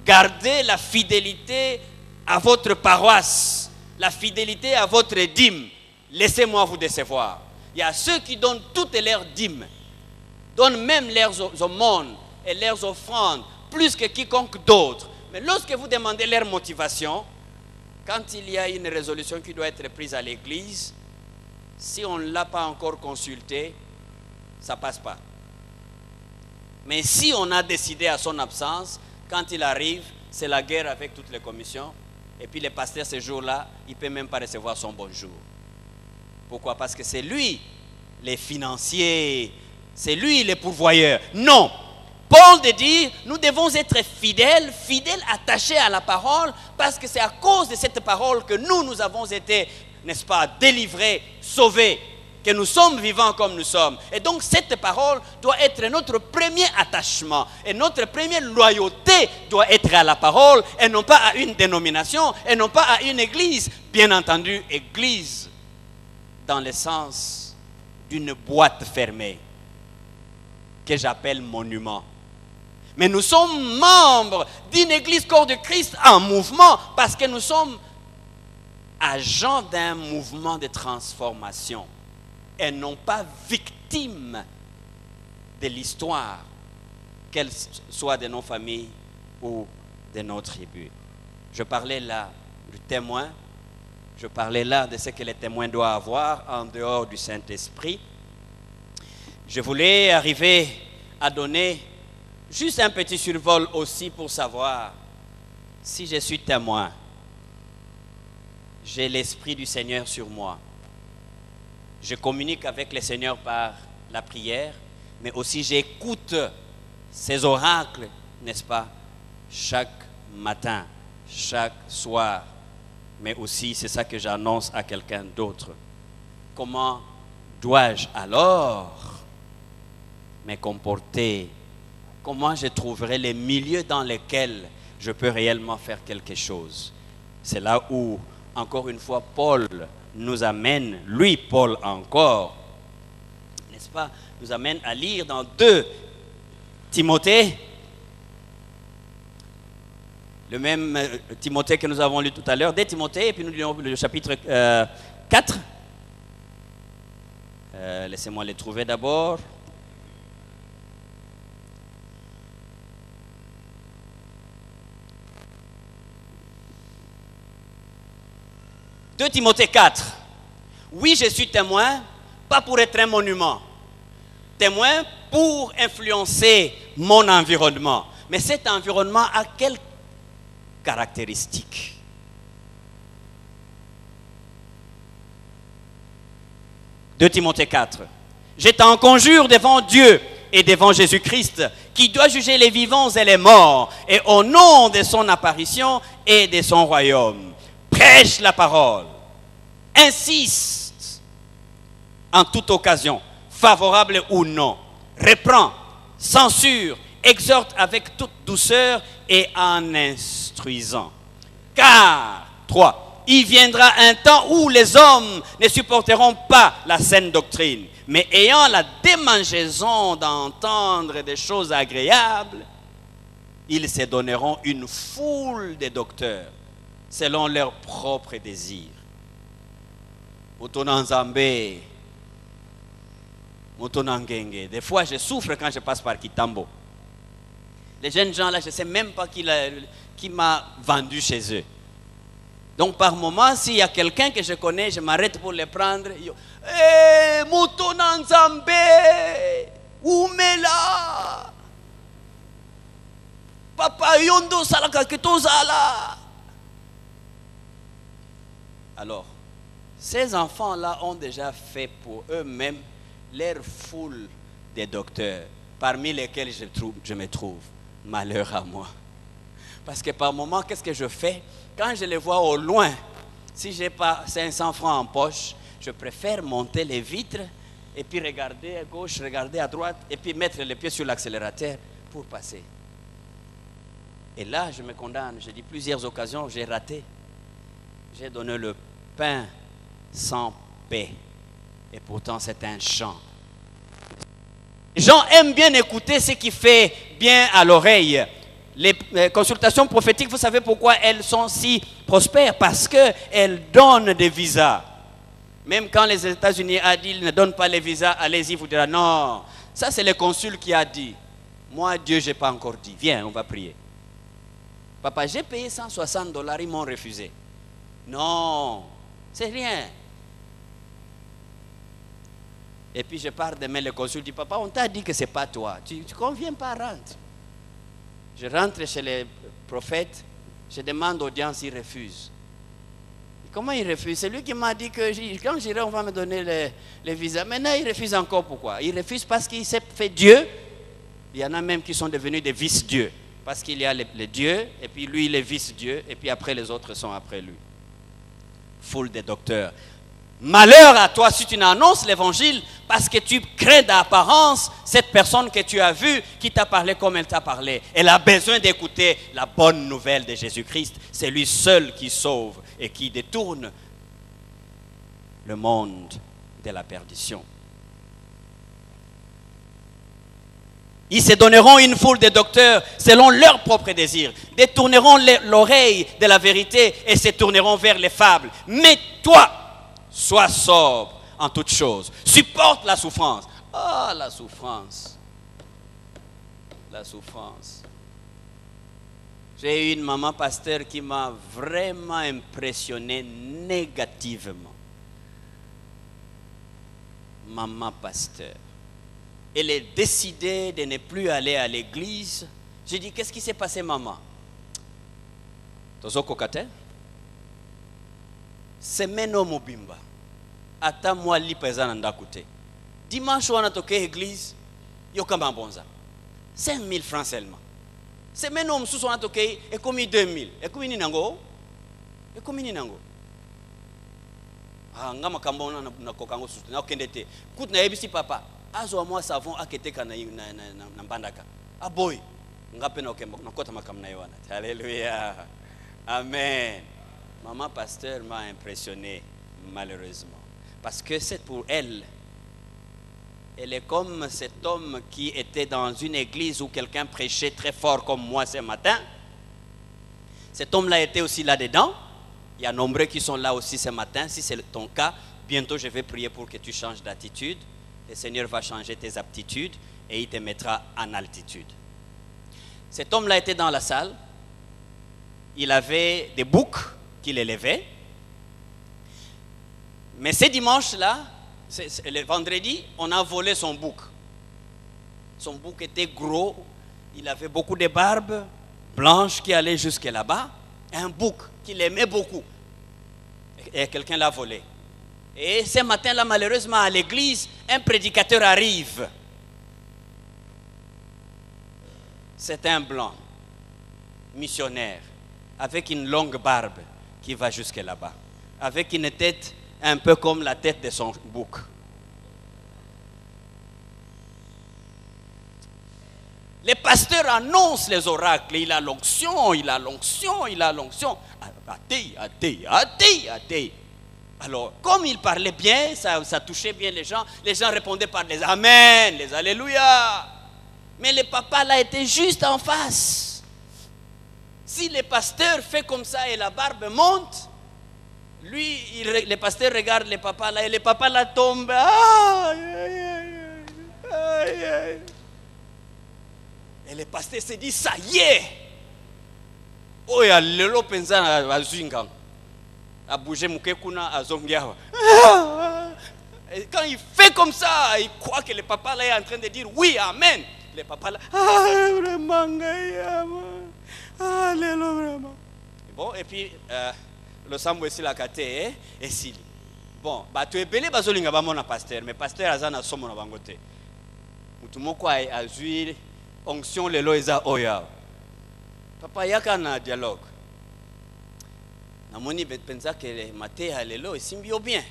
gardé la fidélité à votre paroisse, la fidélité à votre dîme. Laissez-moi vous décevoir. Il y a ceux qui donnent toutes leurs dîmes, donnent même leurs aumônes et leurs offrandes, plus que quiconque d'autre. Mais lorsque vous demandez leur motivation, quand il y a une résolution qui doit être prise à l'église, si on ne l'a pas encore consulté, ça ne passe pas. Mais si on a décidé à son absence, quand il arrive, c'est la guerre avec toutes les commissions. Et puis le pasteur, ce jour-là, il ne peut même pas recevoir son bonjour. Pourquoi? Parce que c'est lui, les financiers, c'est lui, les pourvoyeurs. Non! Paul de dire, nous devons être fidèles, attachés à la parole, parce que c'est à cause de cette parole que nous avons été, n'est-ce pas, délivrés, sauvés, que nous sommes vivants comme nous sommes. Et donc cette parole doit être notre premier attachement. Et notre première loyauté doit être à la parole et non pas à une dénomination et non pas à une église. Bien entendu, église dans le sens d'une boîte fermée que j'appelle monument. Mais nous sommes membres d'une église corps de Christ en mouvement parce que nous sommes agents d'un mouvement de transformation et non pas victimes de l'histoire, qu'elle soit de nos familles ou de nos tribus. Je parlais là du témoin, je parlais là de ce que les témoins doivent avoir en dehors du Saint-Esprit. Je voulais arriver à donner juste un petit survol aussi pour savoir si je suis témoin. J'ai l'Esprit du Seigneur sur moi. Je communique avec le Seigneur par la prière, mais aussi j'écoute ses oracles, n'est-ce pas, chaque matin, chaque soir. Mais aussi, c'est ça que j'annonce à quelqu'un d'autre. Comment dois-je alors me comporter? Comment je trouverai les milieux dans lesquels je peux réellement faire quelque chose? C'est là où, encore une fois, Paul nous amène, lui, Paul encore, n'est-ce pas, nous amène à lire dans 2 Timothée, le même Timothée que nous avons lu tout à l'heure, 2 Timothée, et puis nous lisons le chapitre 4. Laissez-moi les trouver d'abord. « 2 Timothée 4. Oui, je suis témoin, pas pour être un monument. Témoin pour influencer mon environnement. Mais cet environnement a quelles caractéristiques? « 2 Timothée 4. Je t'en conjure devant Dieu et devant Jésus-Christ, qui doit juger les vivants et les morts, et au nom de son apparition et de son royaume. Prêche la parole. Insiste en toute occasion, favorable ou non. Reprend, censure, exhorte avec toute douceur et en instruisant. Car, 3, il viendra un temps où les hommes ne supporteront pas la saine doctrine, mais ayant la démangeaison d'entendre des choses agréables, ils se donneront une foule de docteurs, selon leurs propres désirs. Mutonanzambe, Mutonangenge. Des fois, je souffre quand je passe par Kitambo. Les jeunes gens là, je ne sais même pas qui m'a vendu chez eux. Donc, par moment, s'il y a quelqu'un que je connais, je m'arrête pour les prendre. Hé, Mutonanzambe, Oumela, Papa Yondo Salaka Ketozala. Alors, ces enfants-là ont déjà fait pour eux-mêmes leur foule de docteurs, parmi lesquels je me trouve. Malheur à moi. Parce que par moment, qu'est-ce que je fais? Quand je les vois au loin, si je n'ai pas 500 francs en poche, je préfère monter les vitres et puis regarder à gauche, regarder à droite et puis mettre les pieds sur l'accélérateur pour passer. Et là, je me condamne. J'ai dit plusieurs occasions, j'ai raté. J'ai donné le pain sans paix. Et pourtant, c'est un chant. Les gens aiment bien écouter ce qui fait bien à l'oreille. Les consultations prophétiques, vous savez pourquoi elles sont si prospères? Parce qu'elles donnent des visas. Même quand les États-Unis ont dit qu'ils ne donnent pas les visas, allez-y, vous direz non. Ça, c'est le consul qui a dit. Moi, Dieu, je n'ai pas encore dit. Viens, on va prier. Papa, j'ai payé $160, ils m'ont refusé. Non, c'est rien. Et puis je pars demain, le consul dit, papa, on t'a dit que ce n'est pas toi. Tu ne conviens pas, rentre. Je rentre chez les prophètes, je demande audience, il refuse. Et comment il refuse? C'est lui qui m'a dit que quand j'irai, on va me donner les visas. Maintenant, il refuse encore. Pourquoi? Il refuse parce qu'il s'est fait Dieu. Il y en a même qui sont devenus des vice-dieux. Parce qu'il y a les dieux, et puis lui, il est vice-dieu, et puis après, les autres sont après lui. Foule de docteurs. Malheur à toi si tu n'annonces l'évangile parce que tu crains d'apparence cette personne que tu as vue qui t'a parlé comme elle t'a parlé. Elle a besoin d'écouter la bonne nouvelle de Jésus-Christ. C'est lui seul qui sauve et qui détourne le monde de la perdition. Ils se donneront une foule de docteurs selon leurs propres désirs, détourneront l'oreille de la vérité et se tourneront vers les fables. Mais toi, sois sobre en toutes choses. Supporte la souffrance. Ah, la souffrance. La souffrance. J'ai eu une maman pasteur qui m'a vraiment impressionné négativement. Maman pasteur. Elle est décidée de ne plus aller à l'église. J'ai dit, qu'est-ce qui s'est passé, maman? Tozo kokate? Semaine au mobimba. Ata moi li pesa na ndakute. Dimanche on a toqué l'église, yo kamba bonza. 5 000 francs seulement. Semaine au msusu on a toqué et commis 2 000. Et commis ni nango? Et commis ni nango? Ah ngama kamba na kokango susu na okendete. Koute na ebisi papa. azo moi savon akete kana na mbandaka. Ah boy. Ngapena okembo nakota makamna yona. Alléluia. Amen. Maman pasteur m'a impressionné malheureusement parce que c'est pour elle. Elle est comme cet homme qui était dans une église où quelqu'un prêchait très fort comme moi ce matin. Cet homme-là était aussi là-dedans. Il y a nombreux qui sont là aussi ce matin. Si c'est ton cas, bientôt je vais prier pour que tu changes d'attitude. Le Seigneur va changer tes aptitudes et il te mettra en altitude. Cet homme-là était dans la salle. Il avait des boucs qu'il élevait. Mais ce dimanche-là, le vendredi, on a volé son bouc. Son bouc était gros, il avait beaucoup de barbe blanche qui allait jusque là-bas. Un bouc qu'il aimait beaucoup. Et quelqu'un l'a volé. Et ce matin-là, malheureusement, à l'église, un prédicateur arrive. C'est un blanc, missionnaire, avec une longue barbe qui va jusque là-bas. Avec une tête un peu comme la tête de son bouc. Les pasteurs annoncent les oracles. Il a l'onction, il a l'onction, il a l'onction. Athée. Alors, comme il parlait bien, ça touchait bien les gens répondaient par les Amen, les Alléluia. Mais le papa là était juste en face. Si le pasteur fait comme ça et la barbe monte, lui, le pasteur regarde le papa là et le papa là tombe. Et le pasteur se dit, ça y est. Oh, il y a le pensa à Zunga. À bouger Moukekuna à Zongiawa. Et quand il fait comme ça, il croit que le papa là est en train de dire oui, Amen. Le papa là, vraiment, vraiment. Bon, et puis, le sambo ici la kate et sili. Bon, bah tu es belé bazolinga ba mona pasteur, mais pasteur azana somo na bangote. Mutumoko a zui onction lelo eza oya. Papa yaka na dialogue. Na moni pensa que le maté a lelo simbio bien.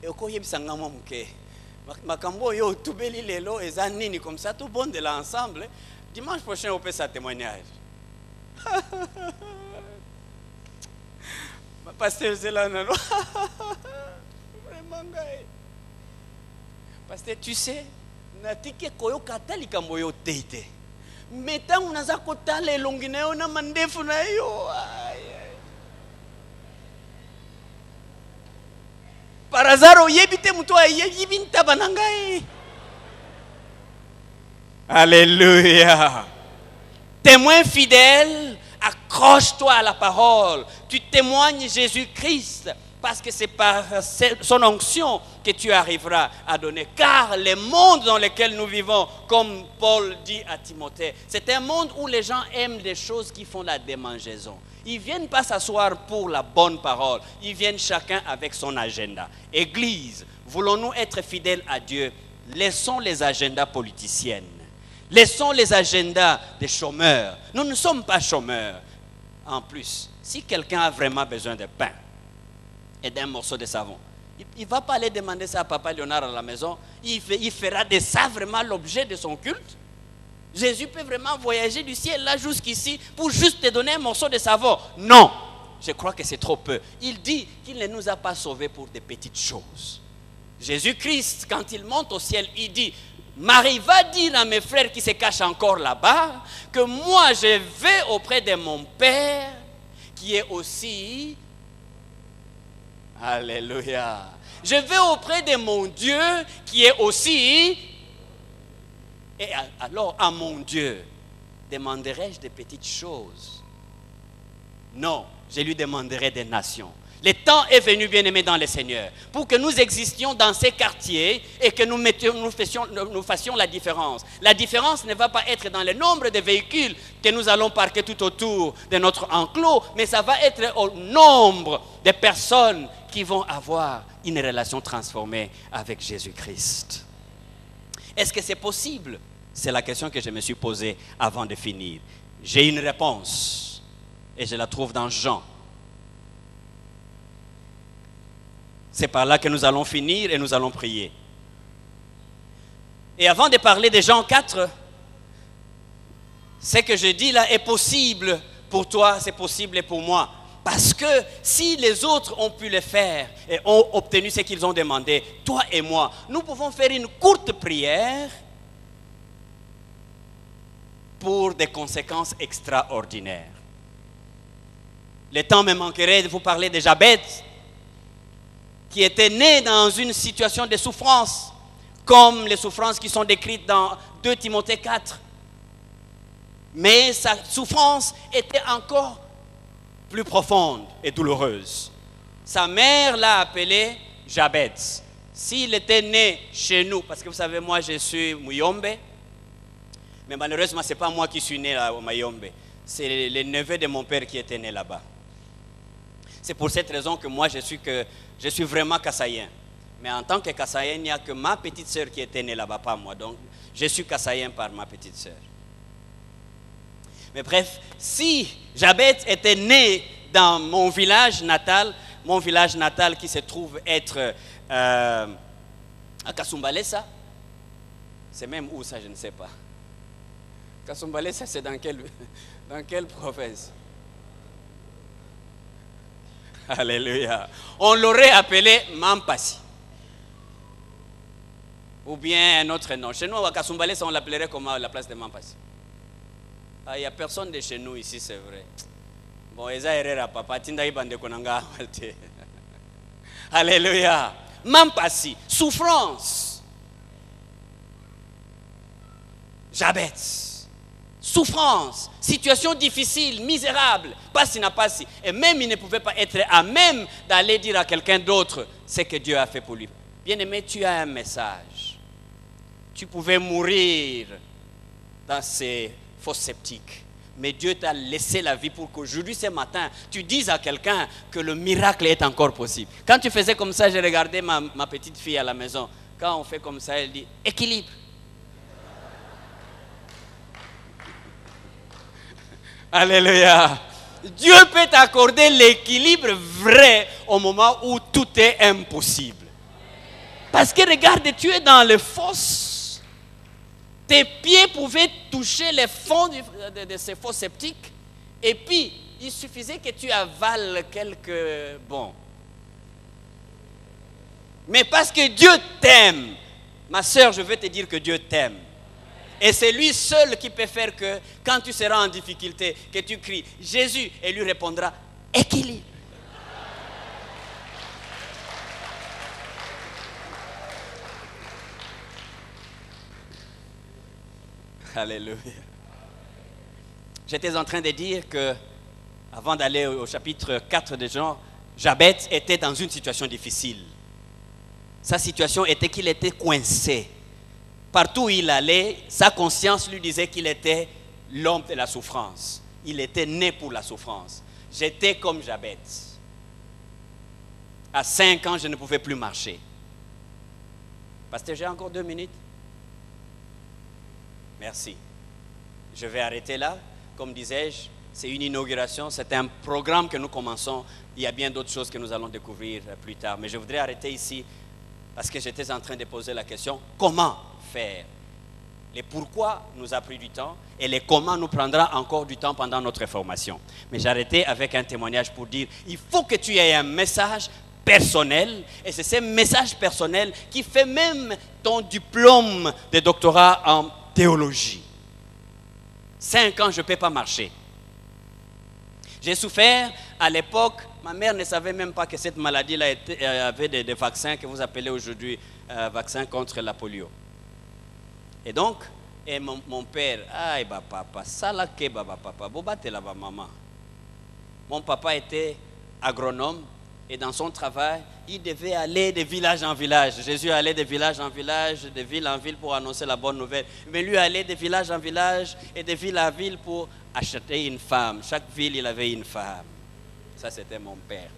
Et oko yebisanga mo muke. Makambo yo tubeli lelo eza nini comme ça tout bon de l'ensemble. Dimanche prochain on peut sa témoignage. Pasteur Zelana, vraiment, pasteur, tu sais, natike koyo katali kamboyo teite. Meta unaza kotale longineo na mandefu na yo. Parazaro yebite muto yebinta banangai. Alléluia. Témoin fidèle. Accroche-toi à la parole. Tu témoignes Jésus-Christ parce que c'est par son onction que tu arriveras à donner. Car le monde dans lequel nous vivons, comme Paul dit à Timothée, c'est un monde où les gens aiment des choses qui font la démangeaison. Ils ne viennent pas s'asseoir pour la bonne parole. Ils viennent chacun avec son agenda. Église, voulons-nous être fidèles à Dieu? Laissons les agendas politiciennes. Laissons les agendas des chômeurs. Nous ne sommes pas chômeurs. En plus, si quelqu'un a vraiment besoin de pain et d'un morceau de savon, il ne va pas aller demander ça à Papa Léonard à la maison. Il fera de ça vraiment l'objet de son culte. Jésus peut vraiment voyager du ciel là jusqu'ici pour juste te donner un morceau de savon. Non, je crois que c'est trop peu. Il dit qu'il ne nous a pas sauvés pour des petites choses. Jésus-Christ, quand il monte au ciel, il dit... Marie va dire à mes frères qui se cachent encore là-bas que moi je vais auprès de mon Père qui est aussi... Alléluia. Je vais auprès de mon Dieu qui est aussi... Et alors à mon Dieu, demanderai-je des petites choses? Non, je lui demanderai des nations. Le temps est venu, bien-aimés dans le Seigneur, pour que nous existions dans ces quartiers et que nous fassions la différence. La différence ne va pas être dans le nombre de véhicules que nous allons parquer tout autour de notre enclos, mais ça va être au nombre de personnes qui vont avoir une relation transformée avec Jésus-Christ. Est-ce que c'est possible? C'est la question que je me suis posée avant de finir. J'ai une réponse et je la trouve dans Jean. C'est par là que nous allons finir et nous allons prier. Et avant de parler de Jean 4, ce que je dis là est possible pour toi, c'est possible pour moi. Parce que si les autres ont pu le faire et ont obtenu ce qu'ils ont demandé, toi et moi, nous pouvons faire une courte prière pour des conséquences extraordinaires. Le temps me manquerait de vous parler de Jabez, qui était né dans une situation de souffrance, comme les souffrances qui sont décrites dans 2 Timothée 4. Mais sa souffrance était encore plus profonde et douloureuse. Sa mère l'a appelé Jabez. S'il était né chez nous, parce que vous savez, moi je suis Muyombe, mais malheureusement, ce n'est pas moi qui suis né à Mayombe, c'est le neveu de mon père qui était né là-bas. C'est pour cette raison que moi je suis vraiment Kassaïen. Mais en tant que Kassaïen, il n'y a que ma petite sœur qui était née là-bas, pas moi. Donc je suis Kassaïen par ma petite sœur. Mais bref, si Jabez était né dans mon village natal qui se trouve être à Kasumbalesa, c'est même où ça, je ne sais pas. Kasumbalesa, c'est dans quelle province? Alléluia. On l'aurait appelé Mampasi. Ou bien un autre nom. Chez nous, à Kasumbalesa, on l'appellerait comment la place de Mampasi? Il n'y a personne de chez nous ici, c'est vrai. Bon, Eza Herrera, papa, Tinda Ibande Konanga. Alléluia. Mampasi, souffrance. Jabez, souffrance, situation difficile, misérable, passi n'a passi. Et même il ne pouvait pas être à même d'aller dire à quelqu'un d'autre ce que Dieu a fait pour lui. Bien-aimé, tu as un message. Tu pouvais mourir dans ces faux sceptiques. Mais Dieu t'a laissé la vie pour qu'aujourd'hui, ce matin, tu dises à quelqu'un que le miracle est encore possible. Quand tu faisais comme ça, j'ai regardé ma petite fille à la maison. Quand on fait comme ça, elle dit équilibre. Alléluia. Dieu peut t'accorder l'équilibre vrai au moment où tout est impossible. Parce que regarde, tu es dans les fosses. Tes pieds pouvaient toucher les fonds de ces fosses sceptiques. Et puis, il suffisait que tu avales quelques bons. Mais parce que Dieu t'aime, ma soeur, je veux te dire que Dieu t'aime. Et c'est lui seul qui peut faire que, quand tu seras en difficulté, que tu cries Jésus, et lui répondra équilibre. Alléluia. J'étais en train de dire que, avant d'aller au chapitre 4 de Jean, Jabez était dans une situation difficile. Sa situation était qu'il était coincé. Partout où il allait, sa conscience lui disait qu'il était l'homme de la souffrance. Il était né pour la souffrance. J'étais comme Jabez. À 5 ans, je ne pouvais plus marcher. Pasteur, j'ai encore 2 minutes. Merci. Je vais arrêter là. Comme disais-je, c'est une inauguration, c'est un programme que nous commençons. Il y a bien d'autres choses que nous allons découvrir plus tard. Mais je voudrais arrêter ici parce que j'étais en train de poser la question, comment faire? Les pourquoi nous a pris du temps et les comment nous prendra encore du temps pendant notre formation. Mais j'arrêtais avec un témoignage pour dire, il faut que tu aies un message personnel, et c'est ce message personnel qui fait même ton diplôme de doctorat en théologie. 5 ans, je ne peux pas marcher. J'ai souffert à l'époque, ma mère ne savait même pas que cette maladie-là avait des vaccins que vous appelez aujourd'hui vaccins contre la polio. Et donc, mon père, aïe bah papa, ça là que bah papa, bobate là bah maman. Mon papa était agronome et dans son travail, il devait aller de village en village. Jésus allait de village en village, de ville en ville pour annoncer la bonne nouvelle. Mais lui allait de village en village et de ville en ville pour acheter une femme. Chaque ville, il avait une femme. Ça, c'était mon père.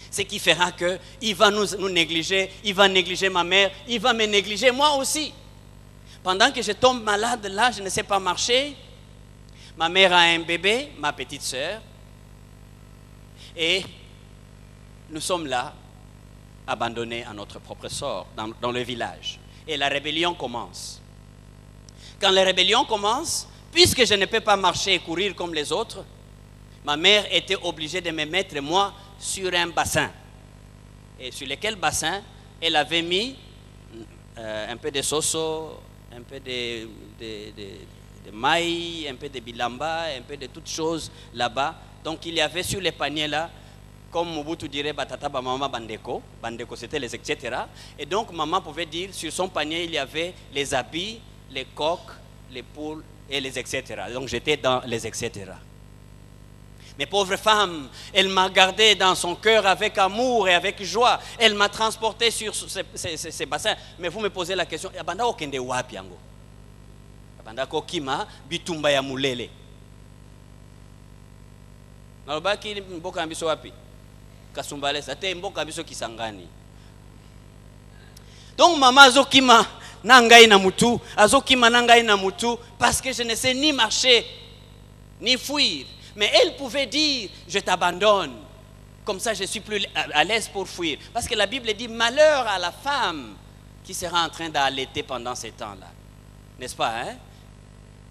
Ce qui fera qu'il va nous négliger, il va négliger ma mère, il va me négliger moi aussi. Pendant que je tombe malade là, je ne sais pas marcher. Ma mère a un bébé, ma petite sœur. Et nous sommes là, abandonnés à notre propre sort, dans le village. et la rébellion commence. Quand la rébellion commence, puisque je ne peux pas marcher et courir comme les autres, ma mère était obligée de me mettre, moi, sur un bassin. Et sur lequel bassin, elle avait mis un peu de soso, un peu de maïs, un peu de bilamba, un peu de toutes choses là-bas. Donc il y avait sur les paniers là, comme Mobutu dirait batata ba maman bandeko, bandeko c'était les etc. Et donc maman pouvait dire sur son panier il y avait les habits, les coques, les poules et les etc. Donc j'étais dans les etc. Mais pauvre femme, elle m'a gardé dans son cœur avec amour et avec joie. Elle m'a transporté sur ces bassins. Mais vous me posez la question, abanda okende wapi yango? Abanda kokima bitumba ya mulele. Nalobaki mboka ambiso wapi? Kasumbalesa, te mboka ambiso Kisangani. Donc maman azokima nangai na mutu, azokima nangai na mutu, parce que je ne sais ni marcher, ni fuir. Mais elle pouvait dire, je t'abandonne. Comme ça, je suis plus à l'aise pour fuir. Parce que la Bible dit, malheur à la femme qui sera en train d'allaiter pendant ces temps-là. N'est-ce pas, hein?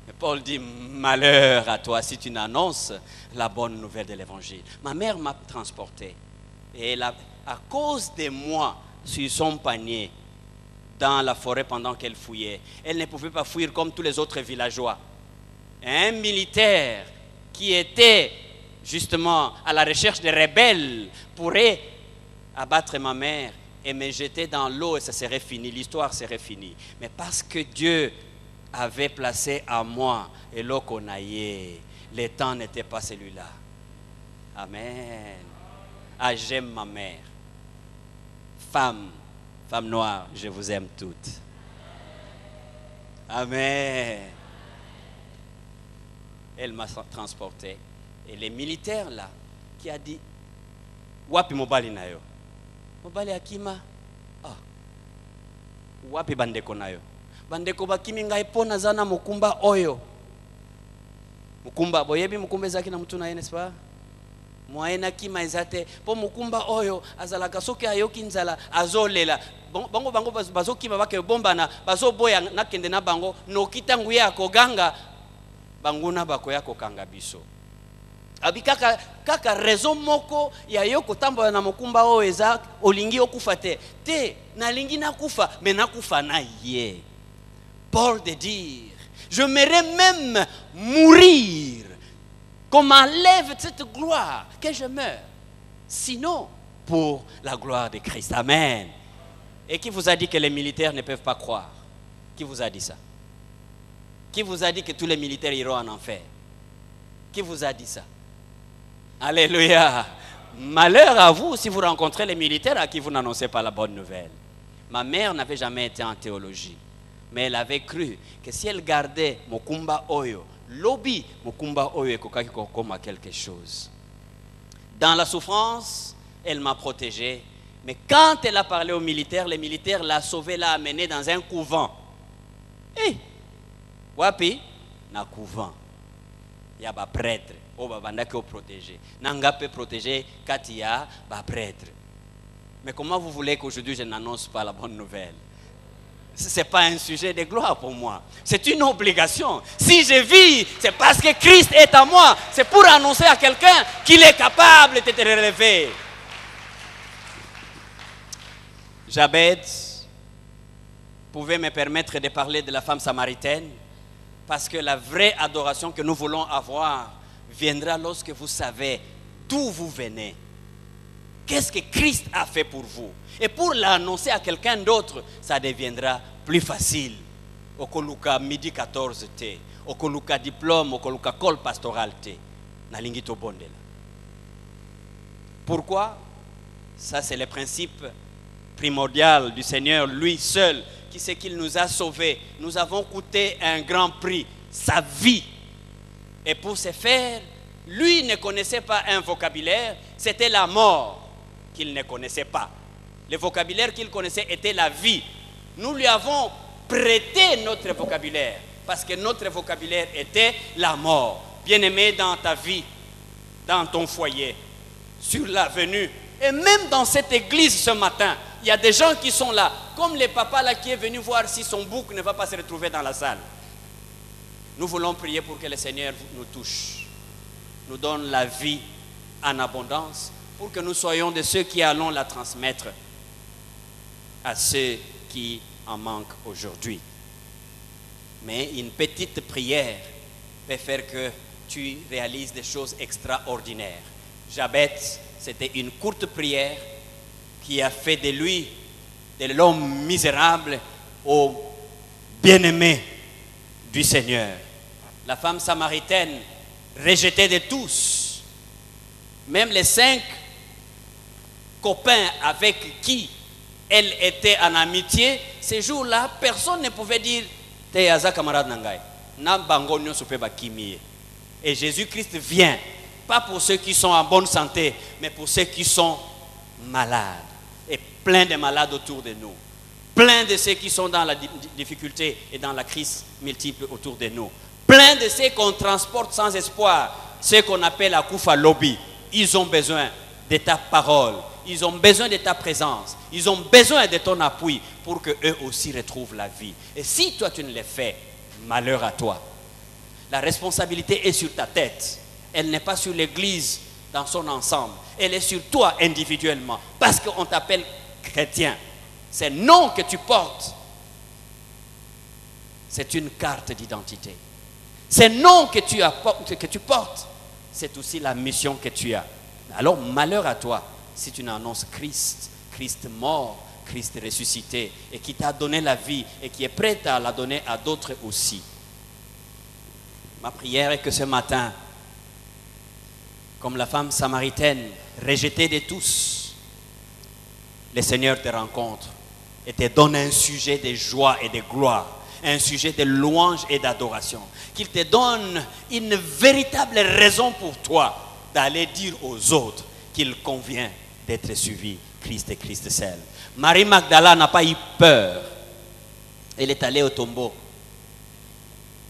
Mais Paul dit, malheur à toi si tu n'annonces la bonne nouvelle de l'évangile. Ma mère m'a transporté. Et elle a, à cause de moi, sur son panier, dans la forêt pendant qu'elle fouillait, elle ne pouvait pas fuir comme tous les autres villageois. Un militaire qui était justement à la recherche des rebelles pourrait abattre ma mère et me jeter dans l'eau et ça serait fini, l'histoire serait finie. Mais parce que Dieu avait placé à moi et l'eau qu'on aillait, le temps n'était pas celui-là. Amen. Ah, j'aime ma mère. Femme noire, je vous aime toutes. Amen. Elle m'a transporté. Et les militaires là, qui a dit, wapi mobali na yo? Mobali akima, ah, wapi bandeko na yo? Bandeko bakimi ngai pona zana mukumba oyo. Mukumba, boyebi mukumba ezaki na mutu na ye, n'est-ce pas? Moyena kima ezate, po mukumba oyo, azalaka soki ayoki nzala, azolela. Bango bazo kima bake bombana, bazo boya nakende na bango, nokita nguye akoganga, banguna bakoya kokanga biso. Abi kaka raison moko ya yo kotambola na mukumba oyo eza olingi okufa te na lingi nakufa mais nakufa na ye. Paul de dire, j'aimerais même mourir qu'on m'enlève cette gloire, que je meure, sinon pour la gloire de Christ. Amen. Et qui vous a dit que les militaires ne peuvent pas croire? Qui vous a dit ça? Qui vous a dit que tous les militaires iront en enfer? Qui vous a dit ça? Alléluia. Malheur à vous si vous rencontrez les militaires à qui vous n'annoncez pas la bonne nouvelle. Ma mère n'avait jamais été en théologie, mais elle avait cru que si elle gardait Mokumba Oyo, lobby Mokumba Oyo et kokaki kokoma quelque chose. Dans la souffrance, elle m'a protégé, mais quand elle a parlé aux militaires, les militaires l'a sauvé, l'a amené dans un couvent. Et wapi na couvent, il y a des prêtres. Oh, babandaki au protégé. Nanga peut protéger Katia, ba prêtre. Mais comment vous voulez qu'aujourd'hui je n'annonce pas la bonne nouvelle? Ce n'est pas un sujet de gloire pour moi. C'est une obligation. Si je vis, c'est parce que Christ est à moi. C'est pour annoncer à quelqu'un qu'il est capable de te relever. Jabed pouvait me permettre de parler de la femme samaritaine parce que la vraie adoration que nous voulons avoir viendra lorsque vous savez d'où vous venez. Qu'est-ce que Christ a fait pour vous? Et pour l'annoncer à quelqu'un d'autre, ça deviendra plus facile. Okoluka midi 14 te, okoluka diplôme, okoluka col pastoral te. Nalingi to bondela. Pourquoi? Ça c'est le principe primordial du Seigneur, lui seul, qui sait qu'il nous a sauvés. Nous avons coûté un grand prix, sa vie. Et pour ce faire, lui ne connaissait pas un vocabulaire, c'était la mort qu'il ne connaissait pas. Le vocabulaire qu'il connaissait était la vie. Nous lui avons prêté notre vocabulaire, parce que notre vocabulaire était la mort. Bien-aimé, dans ta vie, dans ton foyer, sur l'avenue, et même dans cette église ce matin, il y a des gens qui sont là. comme le papa là qui est venu voir si son bouc ne va pas se retrouver dans la salle. Nous voulons prier pour que le Seigneur nous touche, nous donne la vie en abondance, pour que nous soyons de ceux qui allons la transmettre à ceux qui en manquent aujourd'hui. Mais une petite prière peut faire que tu réalises des choses extraordinaires. Jabez, c'était une courte prière qui a fait de lui, de l'homme misérable, au bien-aimé du Seigneur. La femme samaritaine, rejetée de tous, même les 5 copains avec qui elle était en amitié, ces jours-là, personne ne pouvait dire « T'es Aza camarade Nangai ». Et Jésus-Christ vient, pas pour ceux qui sont en bonne santé, mais pour ceux qui sont malades. Et plein de malades autour de nous. Plein de ceux qui sont dans la difficulté et dans la crise multiple autour de nous. Plein de ceux qu'on transporte sans espoir, ceux qu'on appelle à Koufa Lobby. Ils ont besoin de ta parole. Ils ont besoin de ta présence. Ils ont besoin de ton appui pour qu'eux aussi retrouvent la vie. Et si toi tu ne les fais, malheur à toi. La responsabilité est sur ta tête. Elle n'est pas sur l'Église dans son ensemble. Elle est sur toi individuellement. Parce qu'on t'appelle chrétien. C'est le nom que tu portes. C'est une carte d'identité. C'est le nom que tu portes. C'est aussi la mission que tu as. Alors malheur à toi si tu n'annonces Christ. Christ mort, Christ ressuscité. Et qui t'a donné la vie et qui est prêt à la donner à d'autres aussi. Ma prière est que ce matin, comme la femme samaritaine, rejetée de tous, le Seigneur te rencontre et te donne un sujet de joie et de gloire, un sujet de louange et d'adoration. Qu'il te donne une véritable raison pour toi d'aller dire aux autres qu'il convient d'être suivi, Christ et Christ seul. Marie Magdala n'a pas eu peur. Elle est allée au tombeau.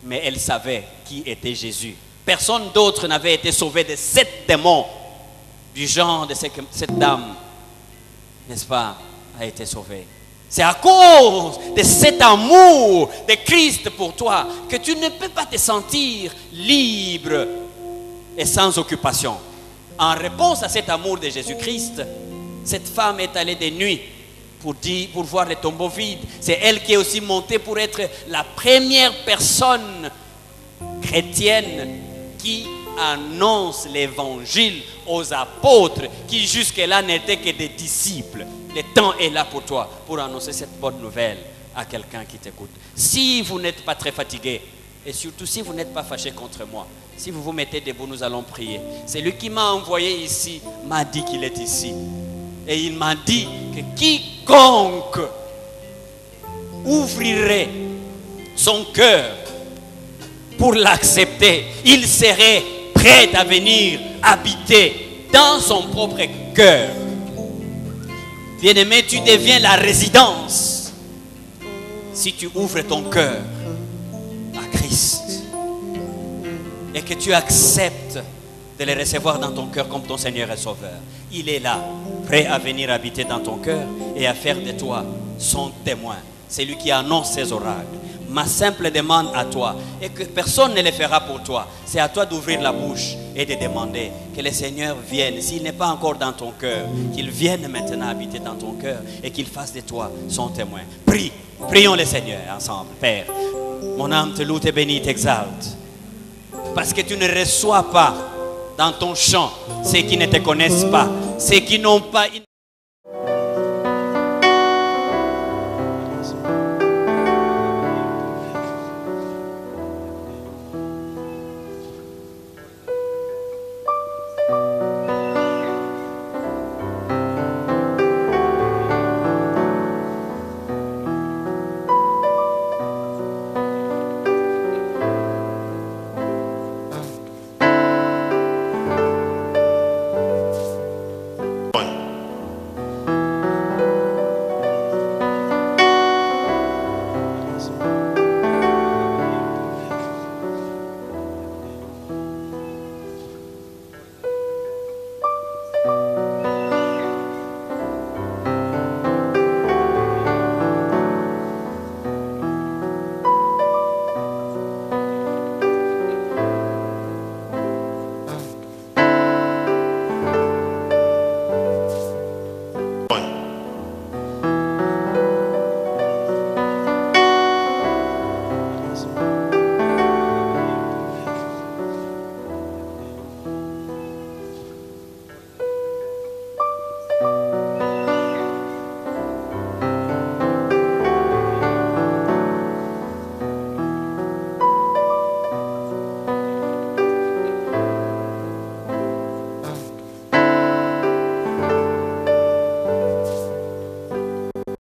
Mais elle savait qui était Jésus. Personne d'autre n'avait été sauvé de 7 démons du genre de cette dame, n'est-ce pas, a été sauvée. C'est à cause de cet amour de Christ pour toi que tu ne peux pas te sentir libre et sans occupation. En réponse à cet amour de Jésus-Christ, cette femme est allée de nuit pour voir les tombeaux vides. C'est elle qui est aussi montée pour être la première personne chrétienne qui annonce l'évangile aux apôtres qui jusque-là n'étaient que des disciples. Le temps est là pour toi pour annoncer cette bonne nouvelle à quelqu'un qui t'écoute. Si vous n'êtes pas très fatigué et surtout si vous n'êtes pas fâché contre moi, si vous vous mettez debout, nous allons prier. C'est lui qui m'a envoyé ici, m'a dit qu'il est ici. Et il m'a dit que quiconque ouvrirait son cœur pour l'accepter, il serait prêt à venir habiter dans son propre cœur. Bien-aimé, tu deviens la résidence si tu ouvres ton cœur à Christ et que tu acceptes de le recevoir dans ton cœur comme ton Seigneur et Sauveur. Il est là, prêt à venir habiter dans ton cœur et à faire de toi son témoin. C'est lui qui annonce ses oracles. Ma simple demande à toi, et que personne ne le fera pour toi, c'est à toi d'ouvrir la bouche et de demander que le Seigneur vienne, s'il n'est pas encore dans ton cœur, qu'il vienne maintenant habiter dans ton cœur et qu'il fasse de toi son témoin. Prie, prions le Seigneur ensemble. Père, mon âme te loue, te bénit, t'exalte, parce que tu ne reçois pas dans ton champ ceux qui ne te connaissent pas, ceux qui n'ont pas une